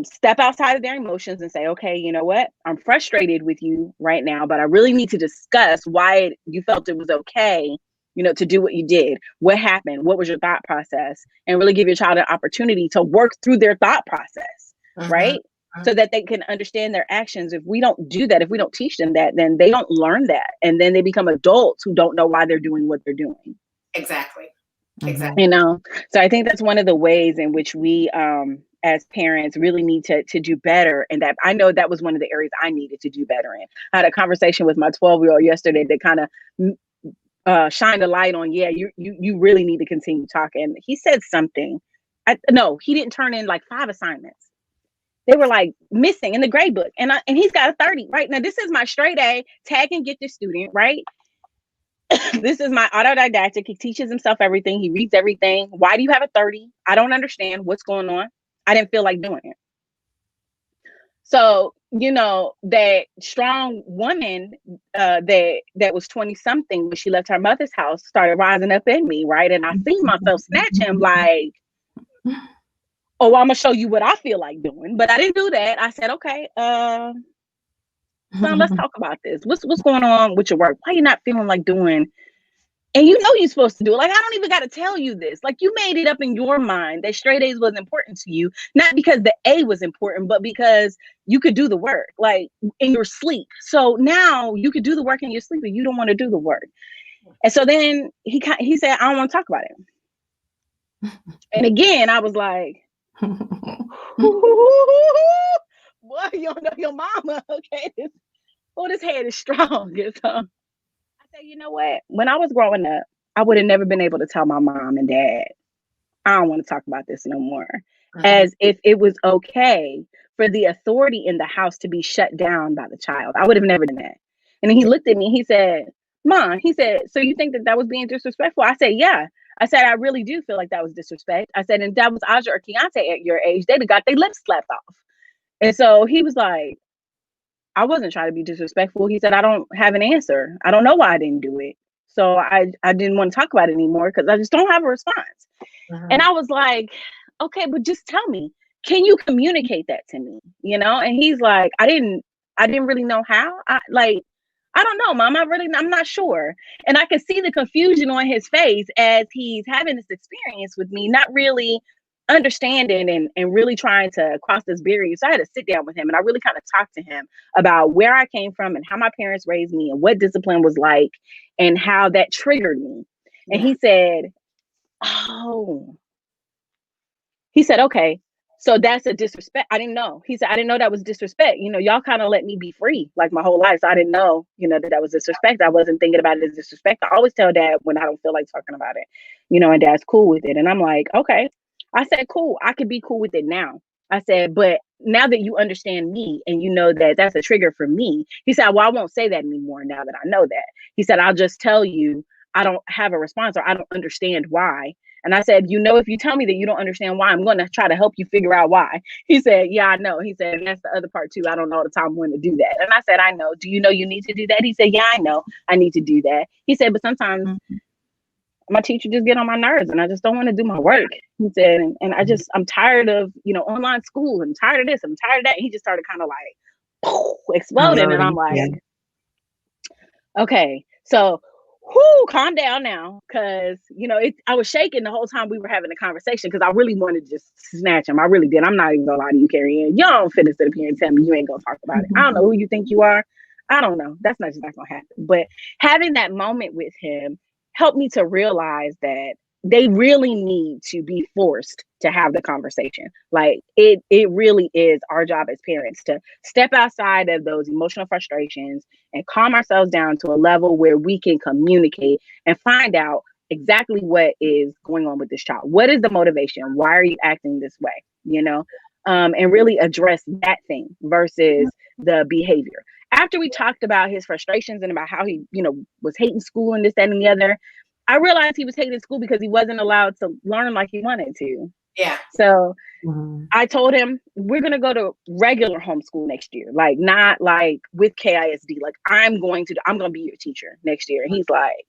step outside of their emotions and say, okay, you know what? I'm frustrated with you right now, but I really need to discuss why you felt it was okay, you know, to do what you did. What happened? What was your thought process? And really give your child an opportunity to work through their thought process, right? So that they can understand their actions. If we don't do that, if we don't teach them that, then they don't learn that. And then they become adults who don't know why they're doing what they're doing. Exactly. You know, so I think that's one of the ways in which we, as parents really need to do better. And that I know that was one of the areas I needed to do better in. I had a conversation with my 12-year-old yesterday that kind of shined a light on, you really need to continue talking. He said something. No, he didn't turn in like 5 assignments. They were like missing in the grade book. And he's got a 30 right now. This is my straight A, tag and get this student, right? This is my autodidactic. He teaches himself everything. He reads everything. Why do you have a 30? I don't understand what's going on. I didn't feel like doing it. So, you know, that strong woman that was 20 something when she left her mother's house started rising up in me, right? And I seen myself snatch him like, oh, I'm gonna show you what I feel like doing. But I didn't do that. I said, okay, son, let's talk about this. What's going on with your work? Why are you not feeling like doing? And you know you're supposed to do it. Like, I don't even got to tell you this. Like, you made it up in your mind that straight A's was important to you, not because the A was important, but because you could do the work, like in your sleep. So now you could do the work in your sleep, but you don't want to do the work. And so then he said, I don't want to talk about it. And again, I was like, boy, you don't know your mama. Okay. This head is strong. And so I said, you know what? When I was growing up, I would have never been able to tell my mom and dad, I don't want to talk about this no more. As if it was okay for the authority in the house to be shut down by the child. I would have never done that. And then he looked at me, he said, Mom, he said, so you think that was being disrespectful? I said, yeah. I said, I really do feel like that was disrespect. I said, and that was Aja or Keontae at your age, they'd have got their lips slapped off. And so he was like, I wasn't trying to be disrespectful. He said, I don't have an answer. I don't know why I didn't do it. So I didn't want to talk about it anymore because I just don't have a response. And I was like, okay, but just tell me, can you communicate that to me? You know? And he's like, I didn't really know how. I don't know, Mom. I'm not sure. And I could see the confusion on his face as he's having this experience with me, not really understanding and really trying to cross this barrier. So I had to sit down with him and I really kind of talked to him about where I came from and how my parents raised me and what discipline was like and how that triggered me. And he said, okay, so that's a disrespect. I didn't know. He said, I didn't know that was disrespect. You know, y'all kind of let me be free like my whole life. So I didn't know, that was disrespect. I wasn't thinking about it as disrespect. I always tell Dad when I don't feel like talking about it, and Dad's cool with it. And I'm like, okay. I said, cool. I could be cool with it now. I said, but now that you understand me and you know that that's a trigger for me, he said, well, I won't say that anymore now that I know that. He said, I'll just tell you I don't have a response or I don't understand why. And I said, if you tell me that you don't understand why, I'm going to try to help you figure out why. He said, yeah, I know. He said, and that's the other part too. I don't know the time when to do that. And I said, I know. Do you know you need to do that? He said, yeah, I know I need to do that. He said, but sometimes my teacher just get on my nerves and I just don't want to do my work. He said, and I'm tired of, online school. I'm tired of this. I'm tired of that. And he just started kind of like exploding. And I'm like, okay, so calm down now. Cause I was shaking the whole time we were having the conversation because I really wanted to just snatch him. I really did. I'm not even gonna lie to you, Kerry Ann. You don't fit sit up here and tell me you ain't gonna talk about it. I don't know who you think you are. I don't know. That's not gonna happen. But having that moment with him helped me to realize that they really need to be forced to have the conversation. Like it really is our job as parents to step outside of those emotional frustrations and calm ourselves down to a level where we can communicate and find out exactly what is going on with this child. What is the motivation? Why are you acting this way? And really address that thing versus the behavior. After we talked about his frustrations and about how he, was hating school and this, that, and the other, I realized he was hating school because he wasn't allowed to learn like he wanted to. Yeah. So I told him, we're going to go to regular homeschool next year. Like, not like with KISD. Like, I'm going to be your teacher next year. And he's like,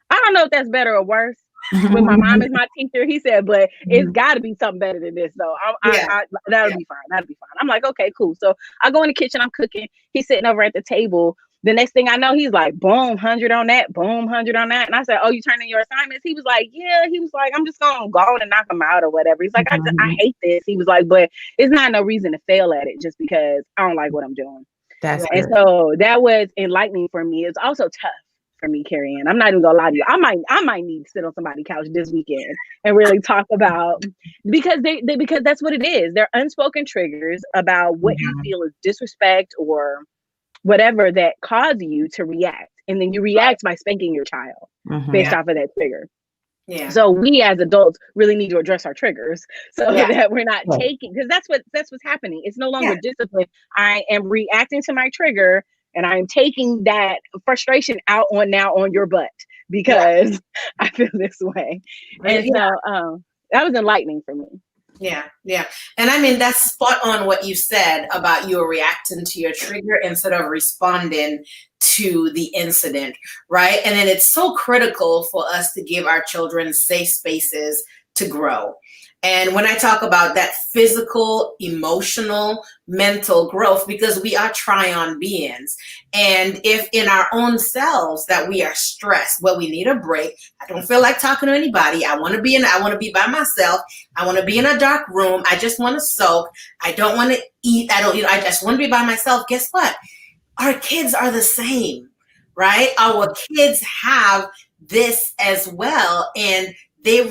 I don't know if that's better or worse. When my mom is my teacher, he said, but it's got to be something better than this. So that'll be fine. That'll be fine. I'm like, okay, cool. So I go in the kitchen, I'm cooking. He's sitting over at the table. The next thing I know, he's like, boom, 100 on that, boom, 100 on that. And I said, oh, you turning your assignments? He was like, yeah. He was like, I'm just going to go on and knock them out or whatever. He's like, I hate this. He was like, but it's not no reason to fail at it just because I don't like what I'm doing. And so that was enlightening for me. It's also tough for me, Kerry Ann. I'm not even gonna lie to you. I might need to sit on somebody's couch this weekend and really talk about because because that's what it is. They're unspoken triggers about what you feel is disrespect or whatever that cause you to react. And then you react by spanking your child based off of that trigger. Yeah. So we as adults really need to address our triggers so that we're not taking, because that's what's happening. It's no longer discipline. I am reacting to my trigger and I'm taking that frustration out on your butt because I feel this way. And so that was enlightening for me. Yeah. Yeah. And I mean, that's spot on what you said about you reacting to your trigger instead of responding to the incident. Right. And then it's so critical for us to give our children safe spaces to grow. And when I talk about that physical, emotional, mental growth, because we are triune beings. And if in our own selves that we are stressed, well, we need a break. I don't feel like talking to anybody. I want to be by myself. I want to be in a dark room. I just want to soak. I don't want to eat. I just want to be by myself. Guess what? Our kids are the same, right? Our kids have this as well, and they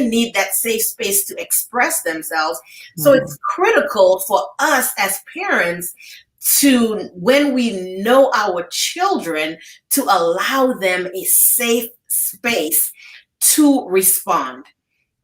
need that safe space to express themselves. So it's critical for us as parents to, when we know our children, to allow them a safe space to respond,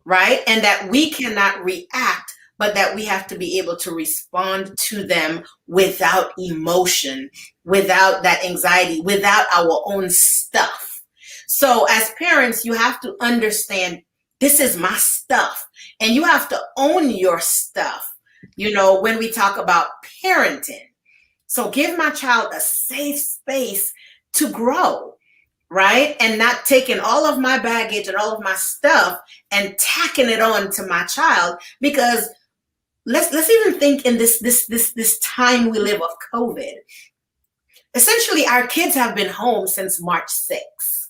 right? And that we cannot react, but that we have to be able to respond to them without emotion, without that anxiety, without our own stuff. So as parents, you have to understand, this is my stuff, and you have to own your stuff, you know, when we talk about parenting. So give my child a safe space to grow, right? And not taking all of my baggage and all of my stuff and tacking it on to my child. Because let's even think in this time we live of COVID. Essentially, our kids have been home since March 6th,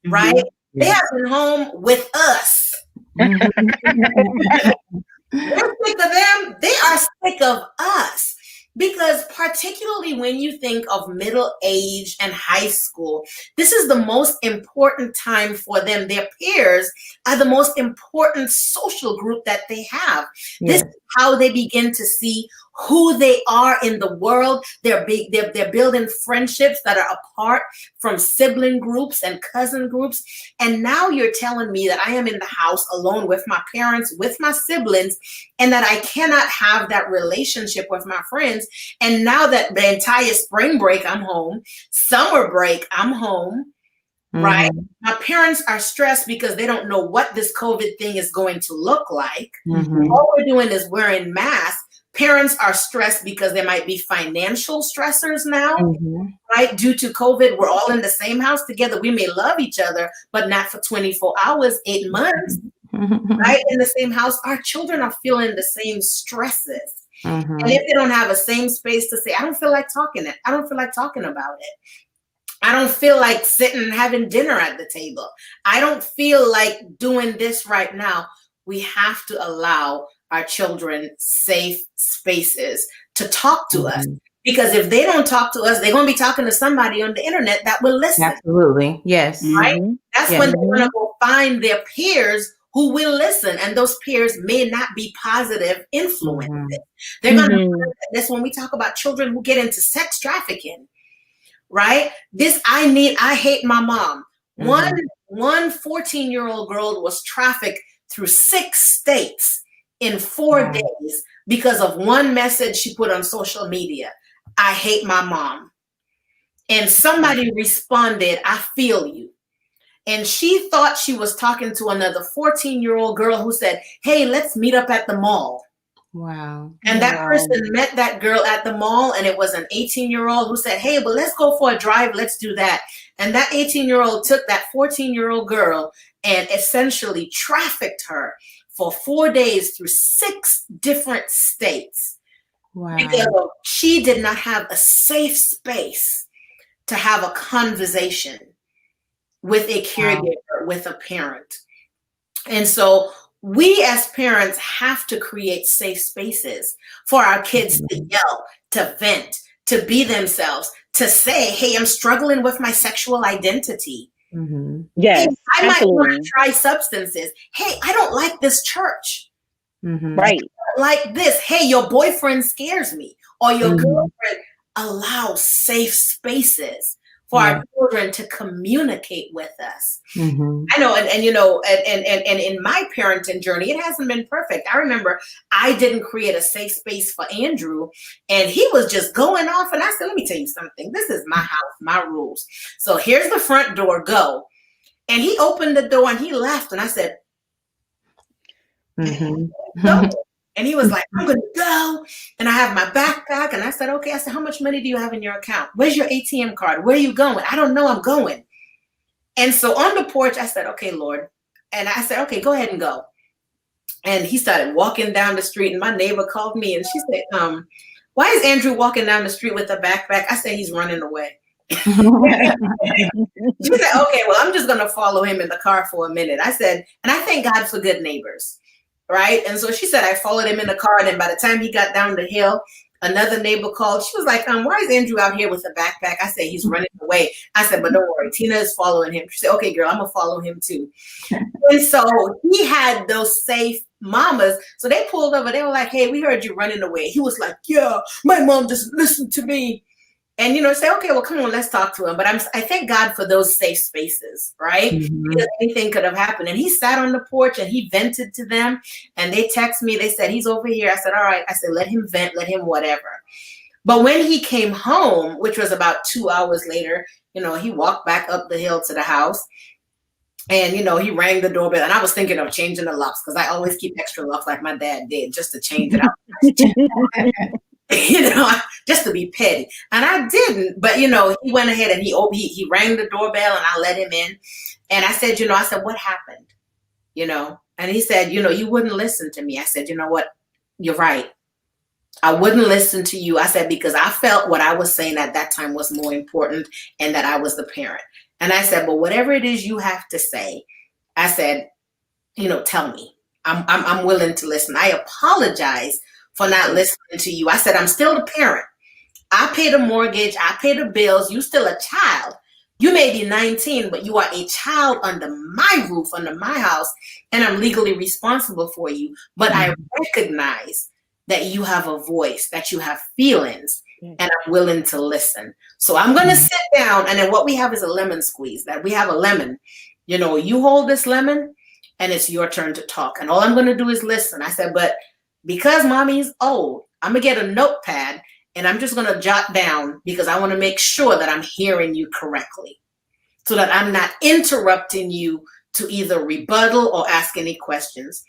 right? They have been home with us. We're sick of them. They are sick of us. Because particularly when you think of middle age and high school, this is the most important time for them. Their peers are the most important social group that they have. This is how they begin to see who they are in the world. They're building friendships that are apart from sibling groups and cousin groups. And now you're telling me that I am in the house alone with my parents, with my siblings, and that I cannot have that relationship with my friends. And now that the entire spring break, I'm home, summer break, I'm home, right? My parents are stressed because they don't know what this COVID thing is going to look like. All we're doing is wearing masks. Parents are stressed because there might be financial stressors now, right? Due to COVID, we're all in the same house together. We may love each other, but not for 24 hours, 8 months, right? In the same house, our children are feeling the same stresses. And if they don't have a same space to say, I don't feel like talking it. I don't feel like talking about it. I don't feel like sitting and having dinner at the table. I don't feel like doing this right now. We have to allow our children safe spaces to talk to us. Because if they don't talk to us, they're going to be talking to somebody on the internet that will listen. Absolutely. Yes. Right? That's when they're going to go find their peers who will listen. And those peers may not be positive influences. They're going to, that's when we talk about children who get into sex trafficking, right? I hate my mom. One 14-year-old girl was trafficked through 6 states in 4 days because of one message she put on social media. I hate my mom. And somebody responded, I feel you. And she thought she was talking to another 14-year-old girl who said, hey, let's meet up at the mall. Wow. And that person met that girl at the mall, and it was an 18-year-old who said, hey, well, let's go for a drive. Let's do that. And that 18-year-old took that 14-year-old girl and essentially trafficked her for 4 days through 6 different states. Wow. Because she did not have a safe space to have a conversation with a caregiver, with a parent. And so we as parents have to create safe spaces for our kids to yell, to vent, to be themselves, to say, hey, I'm struggling with my sexual identity. Yes, hey, I might want to try substances. Hey, I don't like this church. Right. I don't like this. Hey, your boyfriend scares me. Or your girlfriend. Allow safe spaces for our children to communicate with us. I know, and you know, and in my parenting journey, it hasn't been perfect. I remember I didn't create a safe space for Andrew, and he was just going off. And I said, let me tell you something. This is my house, my rules. So here's the front door, go. And he opened the door and he left. And I said, go. And he was like, I'm going to go. And I have my backpack. And I said, okay. I said, how much money do you have in your account? Where's your ATM card? Where are you going? I don't know. I'm going. And so on the porch, I said, okay, Lord. And I said, okay, go ahead and go. And he started walking down the street. And my neighbor called me and she said, why is Andrew walking down the street with a backpack? I said, he's running away. She said, okay, well, I'm just going to follow him in the car for a minute. I said, and I thank God for good neighbors. Right. And so she said, I followed him in the car. And then by the time he got down the hill, Another neighbor called. She was like, why is Andrew out here with a backpack? I said, he's running away. I said, but don't worry, Tina is following him. She said, okay, girl, I'm going to follow him too. And so he had those safe mamas. So they pulled over. They were like, hey, we heard you running away. He was like, yeah, my mom just listened to me. And, say, okay, well, come on, let's talk to him. But I thank God for those safe spaces, right? Because anything could have happened. And he sat on the porch and he vented to them. And they text me. They said, he's over here. I said, all right. I said, let him vent, let him whatever. But when he came home, which was about 2 hours later, he walked back up the hill to the house. And, he rang the doorbell. And I was thinking of changing the locks because I always keep extra locks like my dad did just to change it out. Just to be petty. And I didn't, but he went ahead and he rang the doorbell and I let him in. And I said, what happened? And he said, you wouldn't listen to me. I said, you know what? You're right. I wouldn't listen to you. I said, because I felt what I was saying at that time was more important and that I was the parent. And I said, but whatever it is you have to say, I said, tell me. I'm willing to listen. I apologize for not listening to you. I said, I'm still the parent. I pay the mortgage. I pay the bills. You still a child. You may be 19, but you are a child under my roof, under my house, and I'm legally responsible for you. But I recognize that you have a voice, that you have feelings, and I'm willing to listen. So I'm going to sit down, and then what we have is a lemon squeeze, that we have a lemon. You hold this lemon, and it's your turn to talk. And all I'm going to do is listen. I said, but because mommy's old, I'm going to get a notepad and I'm just going to jot down because I want to make sure that I'm hearing you correctly so that I'm not interrupting you to either rebuttal or ask any questions.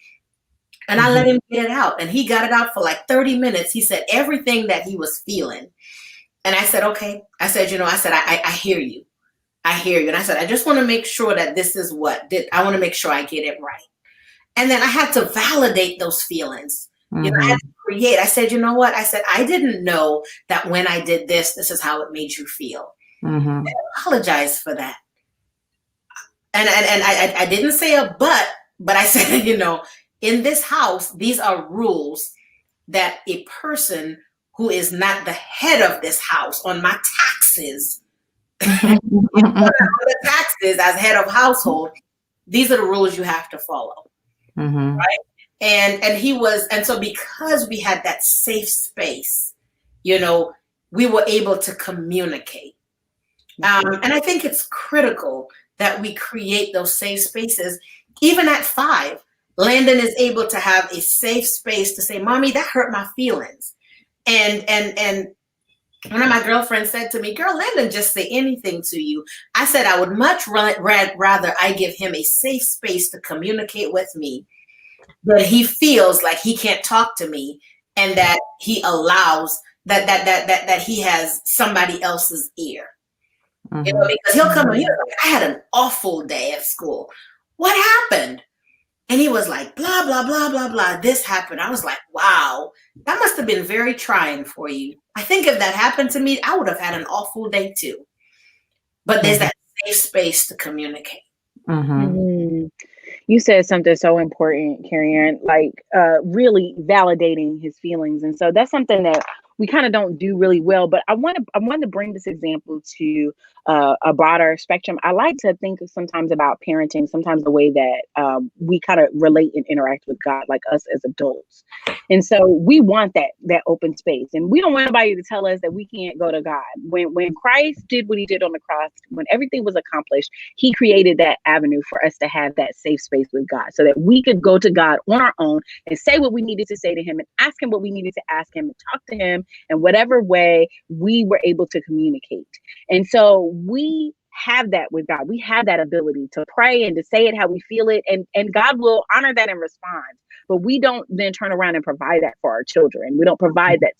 And I let him get it out. And he got it out for like 30 minutes. He said everything that he was feeling. And I said, okay. I said, I hear you. I hear you. And I said, I just want to make sure that this is I want to make sure I get it right. And then I had to validate those feelings. I had to create. I said, you know what? I said, I didn't know that when I did this, this is how it made you feel. I apologize for that. And I didn't say a but I said, in this house, these are rules that a person who is not the head of this house on my taxes, on the taxes as head of household, these are the rules you have to follow. Right. And so because we had that safe space, we were able to communicate. And I think it's critical that we create those safe spaces. Even at 5, Landon is able to have a safe space to say, Mommy, that hurt my feelings. And one of my girlfriends said to me, girl, Landon just say anything to you. I said, I would much rather I give him a safe space to communicate with me, that he feels like he can't talk to me and that he allows that he has somebody else's ear. Because he'll come and he'll like, I had an awful day at school. What happened? And he was like, blah, blah, blah, blah, blah. This happened. I was like, wow, that must have been very trying for you. I think if that happened to me, I would have had an awful day too. But there's that safe space to communicate. You said something so important, Kerry Ann, like really validating his feelings. And so that's something that we kind of don't do really well. But I want to bring this example to a broader spectrum. I like to think sometimes about parenting, sometimes the way that we kind of relate and interact with God, like us as adults. And so we want that open space, and we don't want anybody to tell us that we can't go to God. When Christ did what he did on the cross, when everything was accomplished, he created that avenue for us to have that safe space with God so that we could go to God on our own and say what we needed to say to him and ask him what we needed to ask him and talk to him in whatever way we were able to communicate. And so we have that with God. We have that ability to pray and to say it how we feel it, and God will honor that and respond. But we don't then turn around and provide that for our children. We don't provide that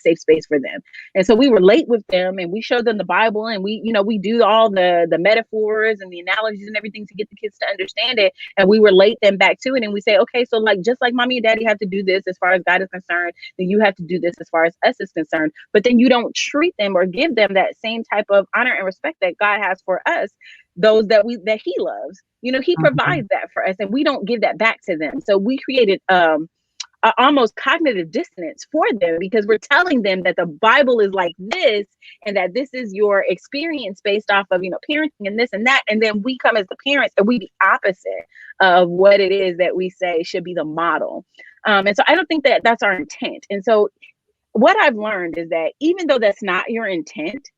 safe space for them. And so we relate with them and we show them the Bible, and we do all the metaphors and the analogies and everything to get the kids to understand it. And we relate them back to it. And we say, okay, so like, just like mommy and daddy have to do this as far as God is concerned, then you have to do this as far as us is concerned. But then you don't treat them or give them that same type of honor and respect that God has for us, those that he loves. He provides that for us, and we don't give that back to them. So we created almost cognitive dissonance for them, because we're telling them that the Bible is like this, and that this is your experience based off of, parenting and this and that. And then we come as the parents and we the opposite of what it is that we say should be the model. And so I don't think that that's our intent. And so what I've learned is that even though that's not your intent,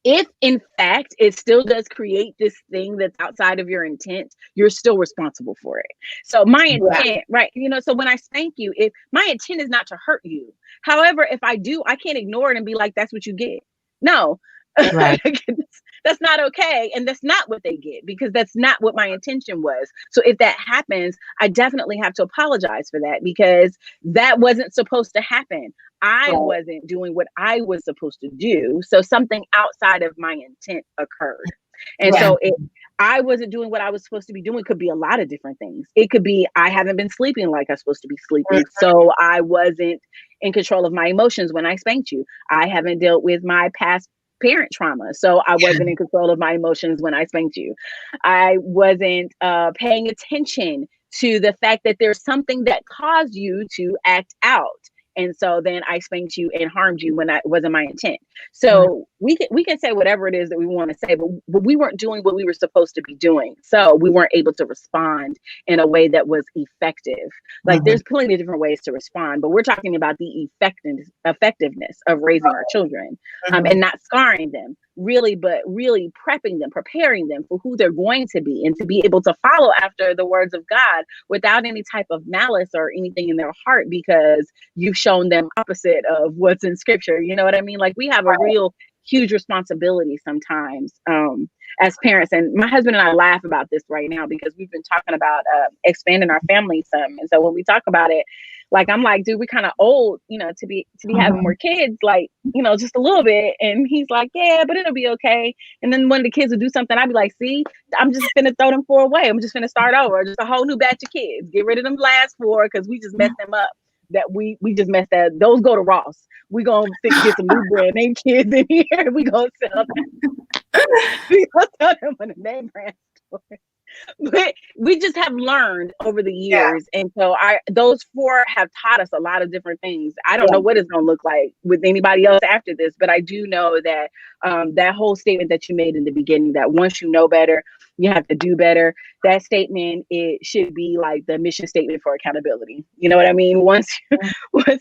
if in fact it still does create this thing that's outside of your intent, you're still responsible for it. So my intent, right? So when I spank you, if my intent is not to hurt you. However, if I do, I can't ignore it and be like, that's what you get. No, Right. that's not okay. And that's not what they get, because that's not what my intention was. So if that happens, I definitely have to apologize for that, because that wasn't supposed to happen. I wasn't doing what I was supposed to do. So something outside of my intent occurred. And so if I wasn't doing what I was supposed to be doing, could be a lot of different things. It could be I haven't been sleeping like I'm supposed to be sleeping. So I wasn't in control of my emotions when I spanked you. I haven't dealt with my past parent trauma. So I wasn't in control of my emotions when I spanked you. I wasn't paying attention to the fact that there's something that caused you to act out. And so then I spanked you and harmed you when that wasn't my intent. So we can say whatever it is that we want to say, but we weren't doing what we were supposed to be doing. So we weren't able to respond in a way that was effective. Like there's plenty of different ways to respond, but we're talking about the effectiveness of raising our children and not scarring them. But really prepping them, preparing them for who they're going to be, and to be able to follow after the words of God without any type of malice or anything in their heart, because you've shown them opposite of what's in scripture. You know what I mean? Like we have a real huge responsibility sometimes as parents. And my husband and I laugh about this right now, because we've been talking about expanding our family some. And so when we talk about it, like, I'm like, dude, we're kind of old, to be having more kids, like, just a little bit. And he's like, yeah, but it'll be okay. And then when the kids would do something, I'd be like, see, I'm just going to throw them 4 away. I'm just going to start over, just a whole new batch of kids. Get rid of them last 4, because we just messed them up. That we just messed that. Those go to Ross. We gonna get some new brand name kids in here. We gonna sell them. We gonna sell them on a name brand store. But we just have learned over the years. And so those 4 have taught us a lot of different things. I don't know what it's going to look like with anybody else after this, but I do know that that whole statement that you made in the beginning, that once you know better, you have to do better. That statement, it should be like the mission statement for accountability. You know what I mean? Once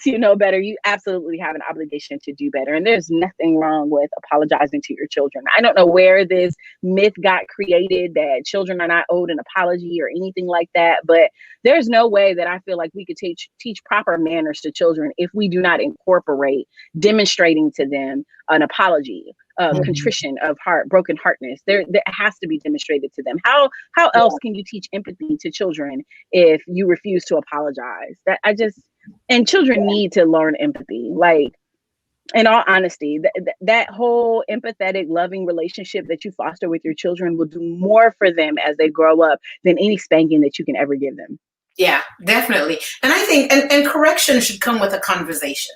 you know better, you absolutely have an obligation to do better. And there's nothing wrong with apologizing to your children. I don't know where this myth got created that children are not owed an apology or anything like that, but there's no way that I feel like we could teach proper manners to children if we do not incorporate demonstrating to them an apology, contrition of heart, broken heartness. There has to be demonstrated to them. How else can you teach empathy to children if you refuse to apologize? And children need to learn empathy. Like, in all honesty, that whole empathetic, loving relationship that you foster with your children will do more for them as they grow up than any spanking that you can ever give them. Yeah, definitely. And I think, and correction should come with a conversation,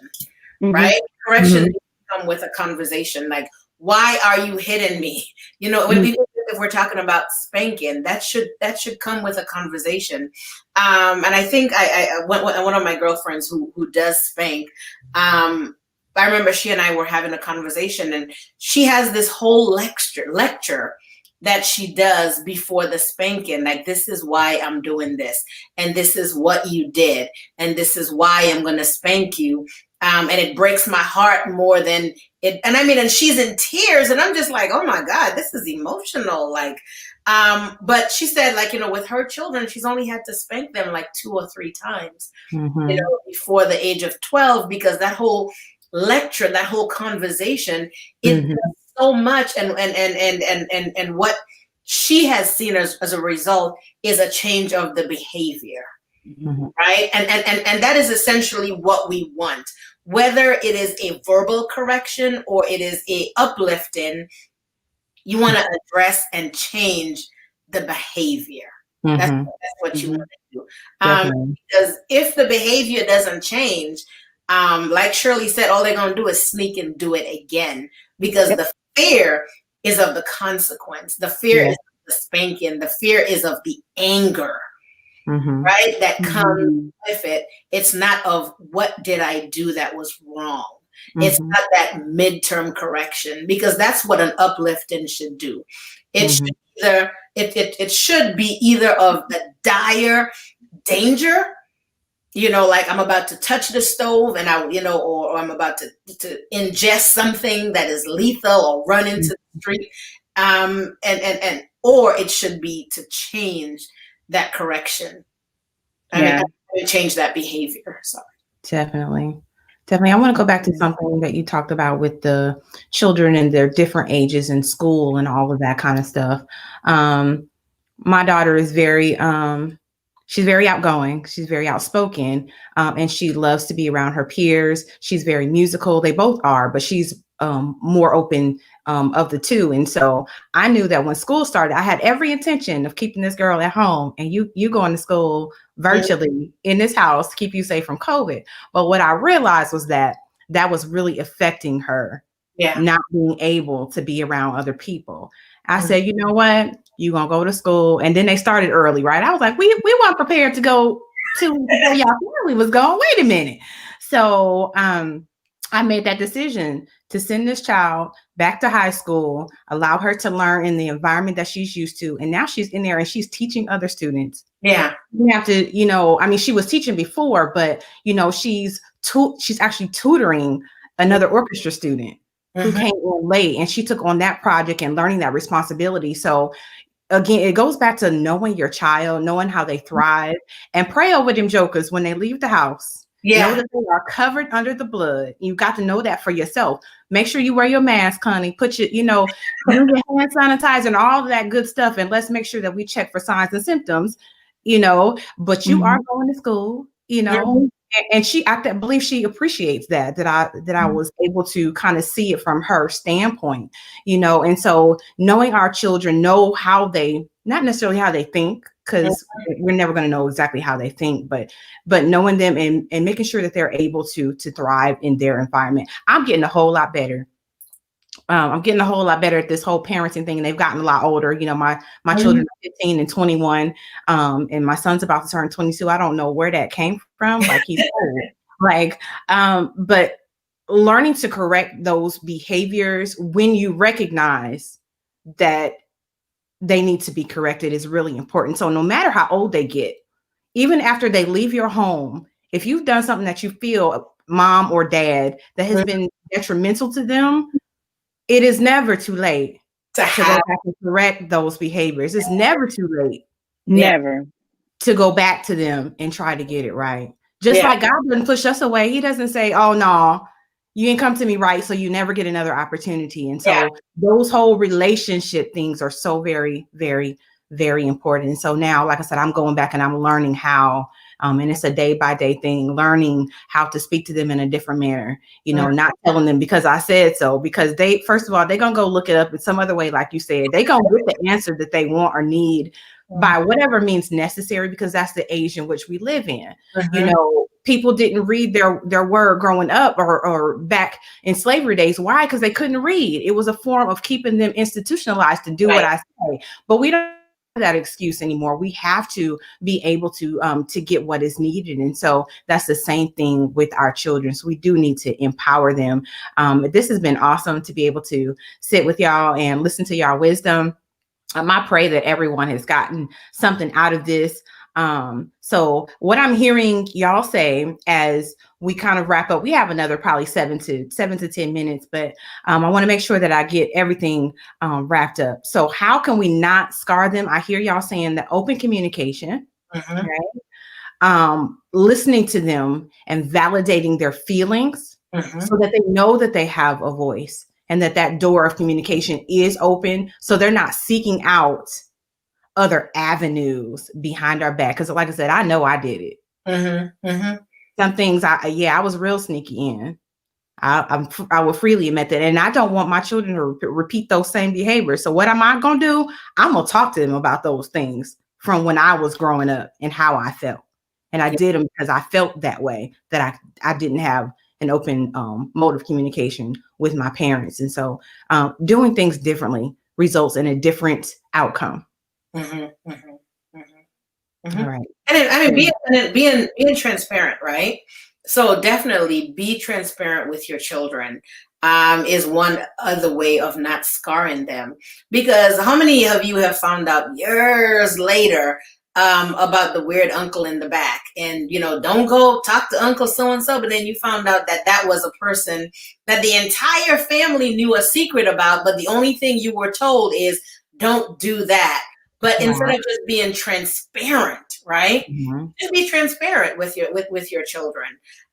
right? Correction should come with a conversation. Like, why are you hitting me? If we're talking about spanking, that should come with a conversation. And I think one of my girlfriends who does spank, I remember she and I were having a conversation, and she has this whole lecture that she does before the spanking. Like, this is why I'm doing this, and this is what you did, and this is why I'm going to spank you. And it breaks my heart more than it. And I mean, and she's in tears, and I'm just like, oh my God, this is emotional. Like, but she said, like, with her children, she's only had to spank them like 2 or 3 times, before the age of 12, because that whole lecture, that whole conversation, it does so much. And what she has seen as a result is a change of the behavior. Right. And that is essentially what we want, whether it is a verbal correction or it is a uplifting. You want to address and change the behavior. That's what you want to do. Because if the behavior doesn't change, like Shirley said, all they're going to do is sneak and do it again, because the fear is of the consequence. The fear is of the spanking. The fear is of the anger. right? That comes Mhm. with it. It's not of what did I do that was wrong. It's Mhm. not that midterm correction, because that's what an uplifting should do. It should Mhm. either it should be either of the dire danger, like I'm about to touch the stove and or I'm about to ingest something that is lethal or run into the street. Or it should be to change that correction. I mean, Yeah. change that behavior. So Definitely. Definitely. I want to go back to something that you talked about with the children and their different ages in school and all of that kind of stuff. My daughter is she's very outgoing. She's very outspoken. And she loves to be around her peers. She's very musical. They both are, but she's more open of the two. And so I knew that when school started, I had every intention of keeping this girl at home and you going to school virtually in this house to keep you safe from COVID. But what I realized was that was really affecting her, yeah. not being able to be around other people. I said, you know what? You're going to go to school. And then they started early, right? I was like, we weren't prepared to go to before y'all family was gone. Wait a minute. So I made that decision to send this child back to high school, allow her to learn in the environment that she's used to. And now she's in there and she's teaching other students. Yeah. You have to, I mean, she was teaching before, but, she's actually tutoring another orchestra student who came in late, and she took on that project and learning that responsibility. So again, it goes back to knowing your child, knowing how they thrive, and pray over them jokers when they leave the house. Yeah. Know that they are covered under the blood. You got to know that for yourself. Make sure you wear your mask, honey. Put your, use your hand sanitizer and all of that good stuff. And let's make sure that we check for signs and symptoms, but you are going to school, and I believe she appreciates that I was able to kind of see it from her standpoint, and so knowing our children, know how not necessarily how they think, because we're never going to know exactly how they think, but knowing them and making sure that they're able to thrive in their environment. I'm getting a whole lot better. I'm getting a whole lot better at this whole parenting thing, and they've gotten a lot older. My children are 15 and 21, and my son's about to turn 22. I don't know where that came from. Like, he's old. But learning to correct those behaviors when you recognize that they need to be corrected is really important. So no matter how old they get, even after they leave your home, if you've done something that you feel, mom or dad, that has been detrimental to them, it is never too late to go back and correct those behaviors. It's never too late. Never. To go back to them and try to get it right. Just like God doesn't push us away. He doesn't say, oh, no, you didn't come to me right, so you never get another opportunity. And so those whole relationship things are so very, very, very important. And so now, like I said, I'm going back and I'm learning how, and it's a day by day thing, learning how to speak to them in a different manner, not telling them because I said so, because first of all, they're going to go look it up in some other way. Like you said, they're going to get the answer that they want or need by whatever means necessary, because that's the age in which we live in. People didn't read their word growing up or back in slavery days. Why? Because they couldn't read. It was a form of keeping them institutionalized to do what I say. But we don't have that excuse anymore. We have to be able to get what is needed. And so that's the same thing with our children. So we do need to empower them. This has been awesome to be able to sit with y'all and listen to y'all wisdom. I pray that everyone has gotten something out of this. So what I'm hearing y'all say as we kind of wrap up, we have another probably 7 to 10 minutes, but I want to make sure that I get everything wrapped up. So how can we not scar them? I hear y'all saying that open communication, right? Listening to them and validating their feelings so that they know that they have a voice, and that door of communication is open, so they're not seeking out other avenues behind our back. Because like I said, I know I did it. Some things I was real sneaky in. I will freely admit that. And I don't want my children to repeat those same behaviors. So what am I going to do? I'm going to talk to them about those things from when I was growing up and how I felt. And I did them because I felt that way, that I didn't have an open mode of communication with my parents. And so doing things differently results in a different outcome. Mm-hmm. All right. And I mean, being transparent, right? So definitely be transparent with your children. Is one other way of not scarring them. Because how many of you have found out years later about the weird uncle in the back? And, don't go talk to Uncle so-and-so, but then you found out that that was a person that the entire family knew a secret about, but the only thing you were told is don't do that. But instead of just being transparent, right? Mm-hmm. Just be transparent with your children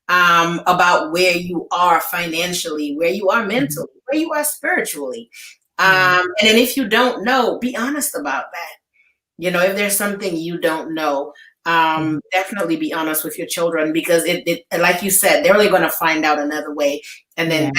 about where you are financially, where you are mentally, where you are spiritually. And then if you don't know, be honest about that. If there's something you don't know, definitely be honest with your children, because it like you said, they're only going to find out another way, and then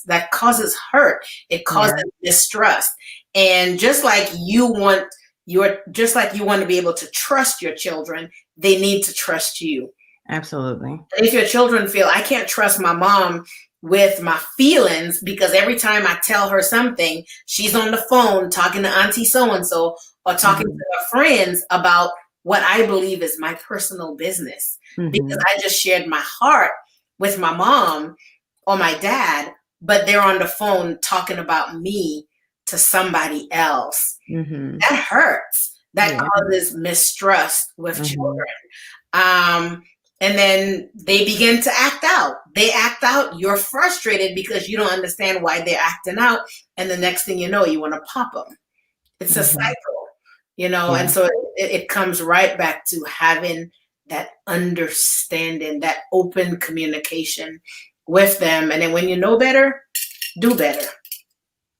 that causes hurt. It causes mistrust, and just like you want to be able to trust your children, they need to trust you. Absolutely. And if your children feel, I can't trust my mom with my feelings because every time I tell her something, she's on the phone talking to Auntie so-and-so or talking to her friends about what I believe is my personal business, because I just shared my heart with my mom or my dad, but they're on the phone talking about me to somebody else. That hurts. That causes mistrust with children. And then they begin to act out. They act out. You're frustrated because you don't understand why they're acting out. And the next thing you know, you want to pop them. It's a cycle, and so it comes right back to having that understanding, that open communication with them. And then when you know better, do better.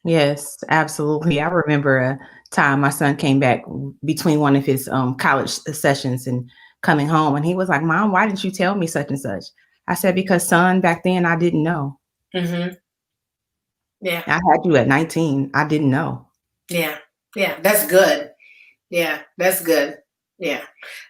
Yes, absolutely. I remember a time my son came back between one of his college sessions and coming home, and he was like, "Mom, why didn't you tell me such and such?" I said, "Because son, back then I didn't know. Yeah, I had you at 19. I didn't know." Yeah, that's good. Yeah, that's good. Yeah,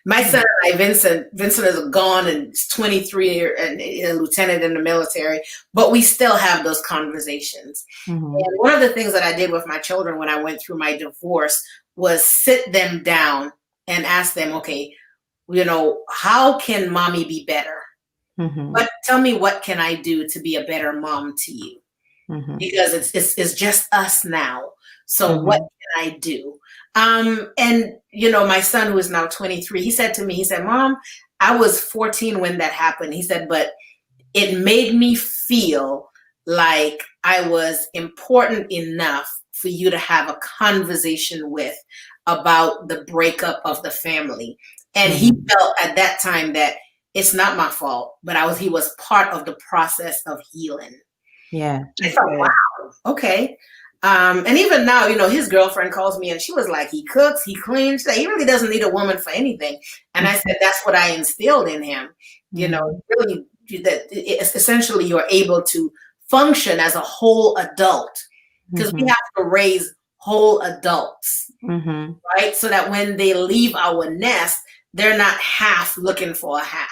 my son and I, Vincent is gone and he's 23 and a lieutenant in the military, but we still have those conversations. And one of the things that I did with my children when I went through my divorce was sit them down and ask them, okay, how can mommy be better? But tell me, what can I do to be a better mom to you? Because it's just us now. So what can I do? And my son, who is now 23, he said to me, he said, "Mom, I was 14 when that happened." He said, "But it made me feel like I was important enough for you to have a conversation with about the breakup of the family." And he felt at that time that it's not my fault, but he was part of the process of healing. Yeah. I thought, wow, okay. And even now, his girlfriend calls me and she was like, he cooks, he cleans. He really doesn't need a woman for anything. And I said, that's what I instilled in him. Really, that it's essentially you're able to function as a whole adult, because we have to raise whole adults, right? So that when they leave our nest, they're not half looking for a half.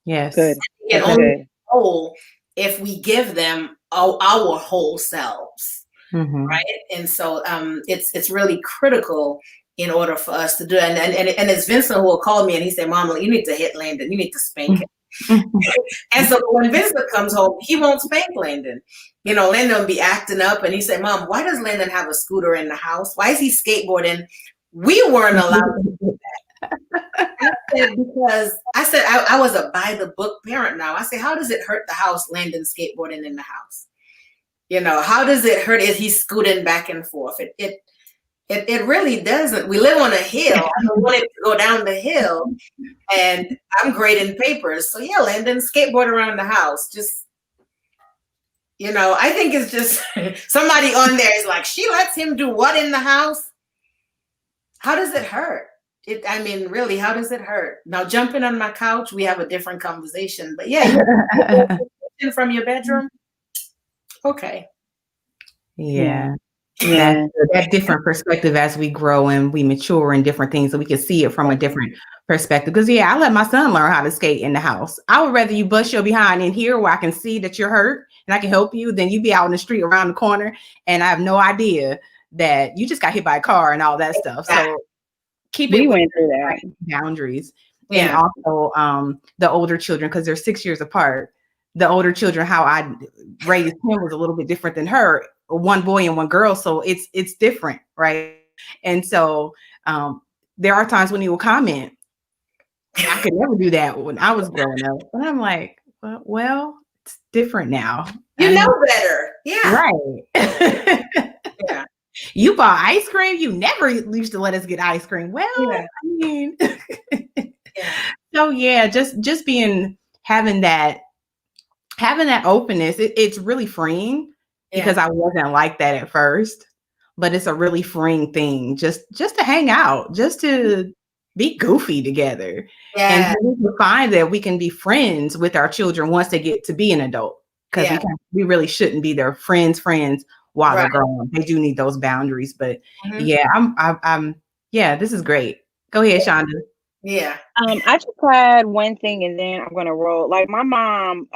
Yes. Good. And only whole if we give them our whole selves. Right. And so it's really critical in order for us to do it. And it's Vincent who will call me and he said, "Mama, you need to hit Landon. You need to spank him." And so when Vincent comes home, he won't spank Landon. Landon will be acting up and he said, "Mom, why does Landon have a scooter in the house? Why is he skateboarding? We weren't allowed to do that." I said, I was a by the book parent now. I said, how does it hurt the house, Landon skateboarding in the house? How does it hurt if he's scooting back and forth? It really doesn't. We live on a hill. I don't want it to go down the hill, and I'm grading papers. So yeah, Landon, skateboard around the house. Just, I think it's just somebody on there is like, she lets him do what in the house? How does it hurt? Really, how does it hurt? Now, jumping on my couch, we have a different conversation. But yeah, you're from your bedroom. Okay. Yeah. That different perspective as we grow and we mature in different things, so we can see it from a different perspective. Because I let my son learn how to skate in the house. I would rather you bust your behind in here where I can see that you're hurt and I can help you than you be out in the street around the corner and I have no idea that you just got hit by a car and all that stuff. So keep We it with went through that. boundaries. And Yeah. also the older children, because they're 6 years apart, the older children, how I raised him was a little bit different than her, one boy and one girl. So it's different, right? And so there are times when he will comment. I could never do that when I was growing up. And I'm like, well, it's different now. You I know know, better. Yeah. right. Yeah. You bought ice cream. You never used to let us get ice cream. Well, Yeah. I mean, Yeah. so yeah, just being having that openness, it's really freeing because Yeah. I wasn't like that at first, but it's a really freeing thing just to hang out, just to be goofy together. And Yeah. to find that we can be friends with our children once they get to be an adult, because Yeah. we really shouldn't be their friends while they're Right. growing up. They do need those boundaries. But Mhm. yeah, I'm yeah, this is great. Go ahead, Shonda. Yeah. I just had one thing, and then I'm gonna roll. Like my mom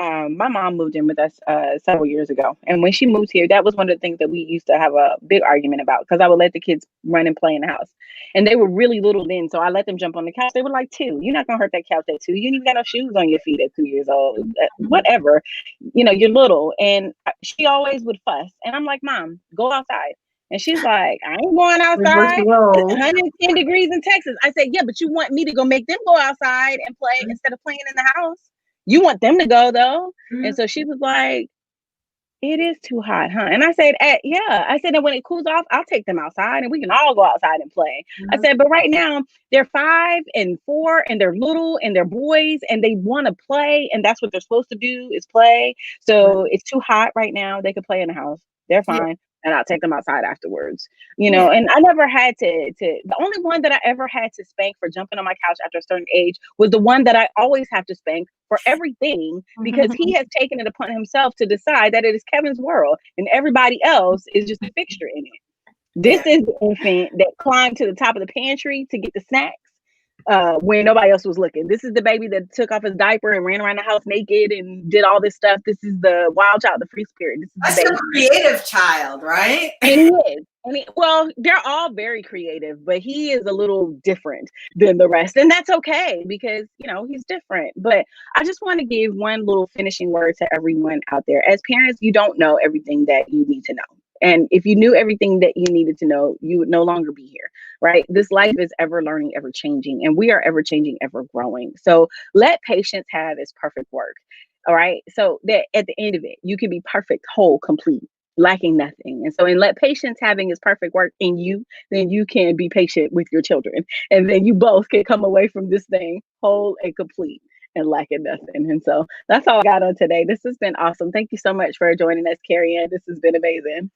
moved in with us several years ago, and when she moved here, that was one of the things that we used to have a big argument about because I would let the kids run and play in the house, and they were really little then, so I let them jump on the couch. They were like 2. You're not gonna hurt that couch at 2. You ain't even got no shoes on your feet at 2 years old. Whatever, you're little, and she always would fuss, and I'm like, Mom, go outside. And she's like, I ain't going Reverse the outside. It's role. 110 degrees in Texas. I said, yeah, but you want me to go make them go outside and play Mhm. instead of playing in the house. You want them to go though. Mhm. And so she was like, it is too hot, huh? And I said, yeah. I said, and when it cools off, I'll take them outside and we can all go outside and play. I Mhm. said, but right now they're 5 and 4 and they're little and they're boys and they want to play. And that's what they're supposed to do is play. So it's too hot right now. They can play in the house. They're Yeah. fine. And I'll take them outside afterwards. Yeah. And I never had to the only one that I ever had to spank for jumping on my couch after a certain age was the one that I always have to spank for everything because he has taken it upon himself to decide that it is Kevin's world and everybody else is just a fixture in it. This Yeah. is the infant that climbed to the top of the pantry to get the snacks when nobody else was looking. This is the baby that took off his diaper and ran around the house naked and did all this stuff. This is the wild child, the free spirit. This is the That's baby. a creative child, right? And he is. Well, they're all very creative, but he is a little different than the rest. And that's okay because, he's different. But I just want to give one little finishing word to everyone out there. As parents, you don't know everything that you need to know. And if you knew everything that you needed to know, you would no longer be here, right? This life is ever learning, ever changing, and we are ever changing, ever growing. So let patience have its perfect work. All right. So that at the end of it, you can be perfect, whole, complete, lacking nothing. And so, and let patience having its perfect work in you, then you can be patient with your children. And then you both can come away from this thing whole and complete and lacking nothing. And so that's all I got on today. This has been awesome. Thank you so much for joining us, Kerry Ann. This has been amazing.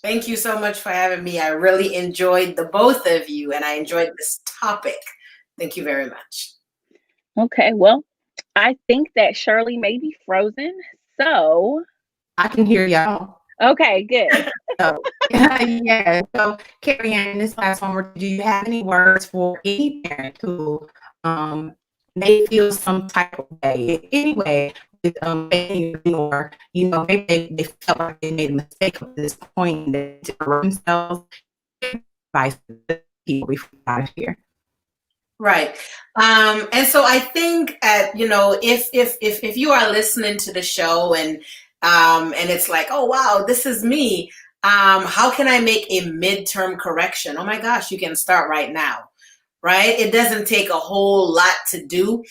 Thank you so much for having me. I really enjoyed the both of you and I enjoyed this topic. Thank you very much. Okay, well, I think that Shirley may be frozen. So I can hear y'all. okay, good. So, yeah. So, Kerry Ann, this last one, do you have any words for any parent who may feel some type of way, anyway, with or maybe they felt like they made a mistake at this point and they hurt themselves? Advice to people before we get out of here. Right. And so I think if you are listening to the show and it's like, oh wow, this is me. How can I make a midterm correction? Oh my gosh, you can start right now. Right? It doesn't take a whole lot to do.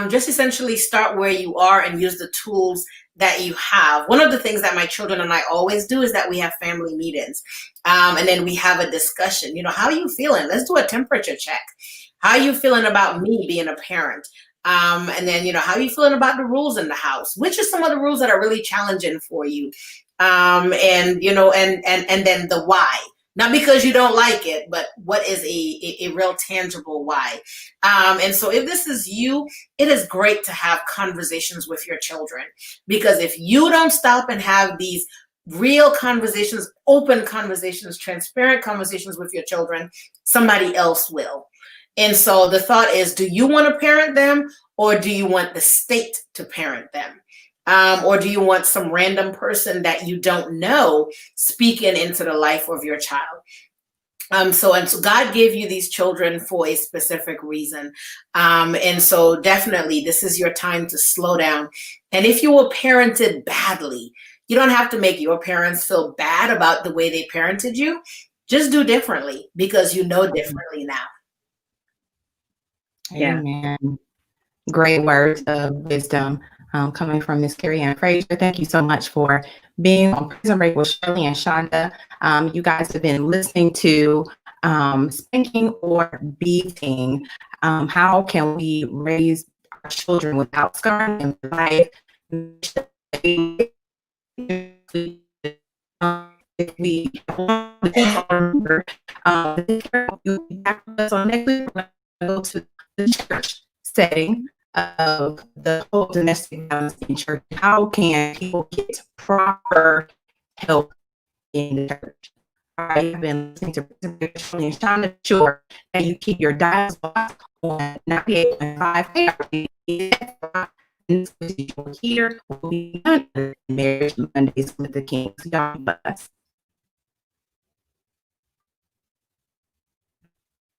Just essentially start where you are and use the tools that you have. One of the things that my children and I always do is that we have family meetings. And then we have a discussion. How are you feeling? Let's do a temperature check. How are you feeling about me being a parent? And then, how are you feeling about the rules in the house? Which are some of the rules that are really challenging for you? And then the why. Not because you don't like it, but what is a real tangible why? And so if this is you, it is great to have conversations with your children, because if you don't stop and have these real conversations, open conversations, transparent conversations with your children, somebody else will. And so the thought is, do you want to parent them, or do you want the state to parent them? Or do you want some random person that you don't know speaking into the life of your child? So God gave you these children for a specific reason. And so definitely this is your time to slow down. And if you were parented badly, you don't have to make your parents feel bad about the way they parented you. Just do differently because you know differently now. Yeah. Amen. Great words of wisdom coming from Miss Kerry Ann Frazier. Thank you so much for being on Prison Break with Shirley and Shonda. You guys have been listening to Spanking or Beating. How can we raise our children without scarring them for life? If we remember, you'll be back with us on next week. We're going to go to the church setting of the whole domestic violence in church. How can people get proper help in the church? I've been listening to Shirley and Shonda. Sure that you keep your dials on 98.5 here will be Marriage Mondays with the Kings. Y'all bless.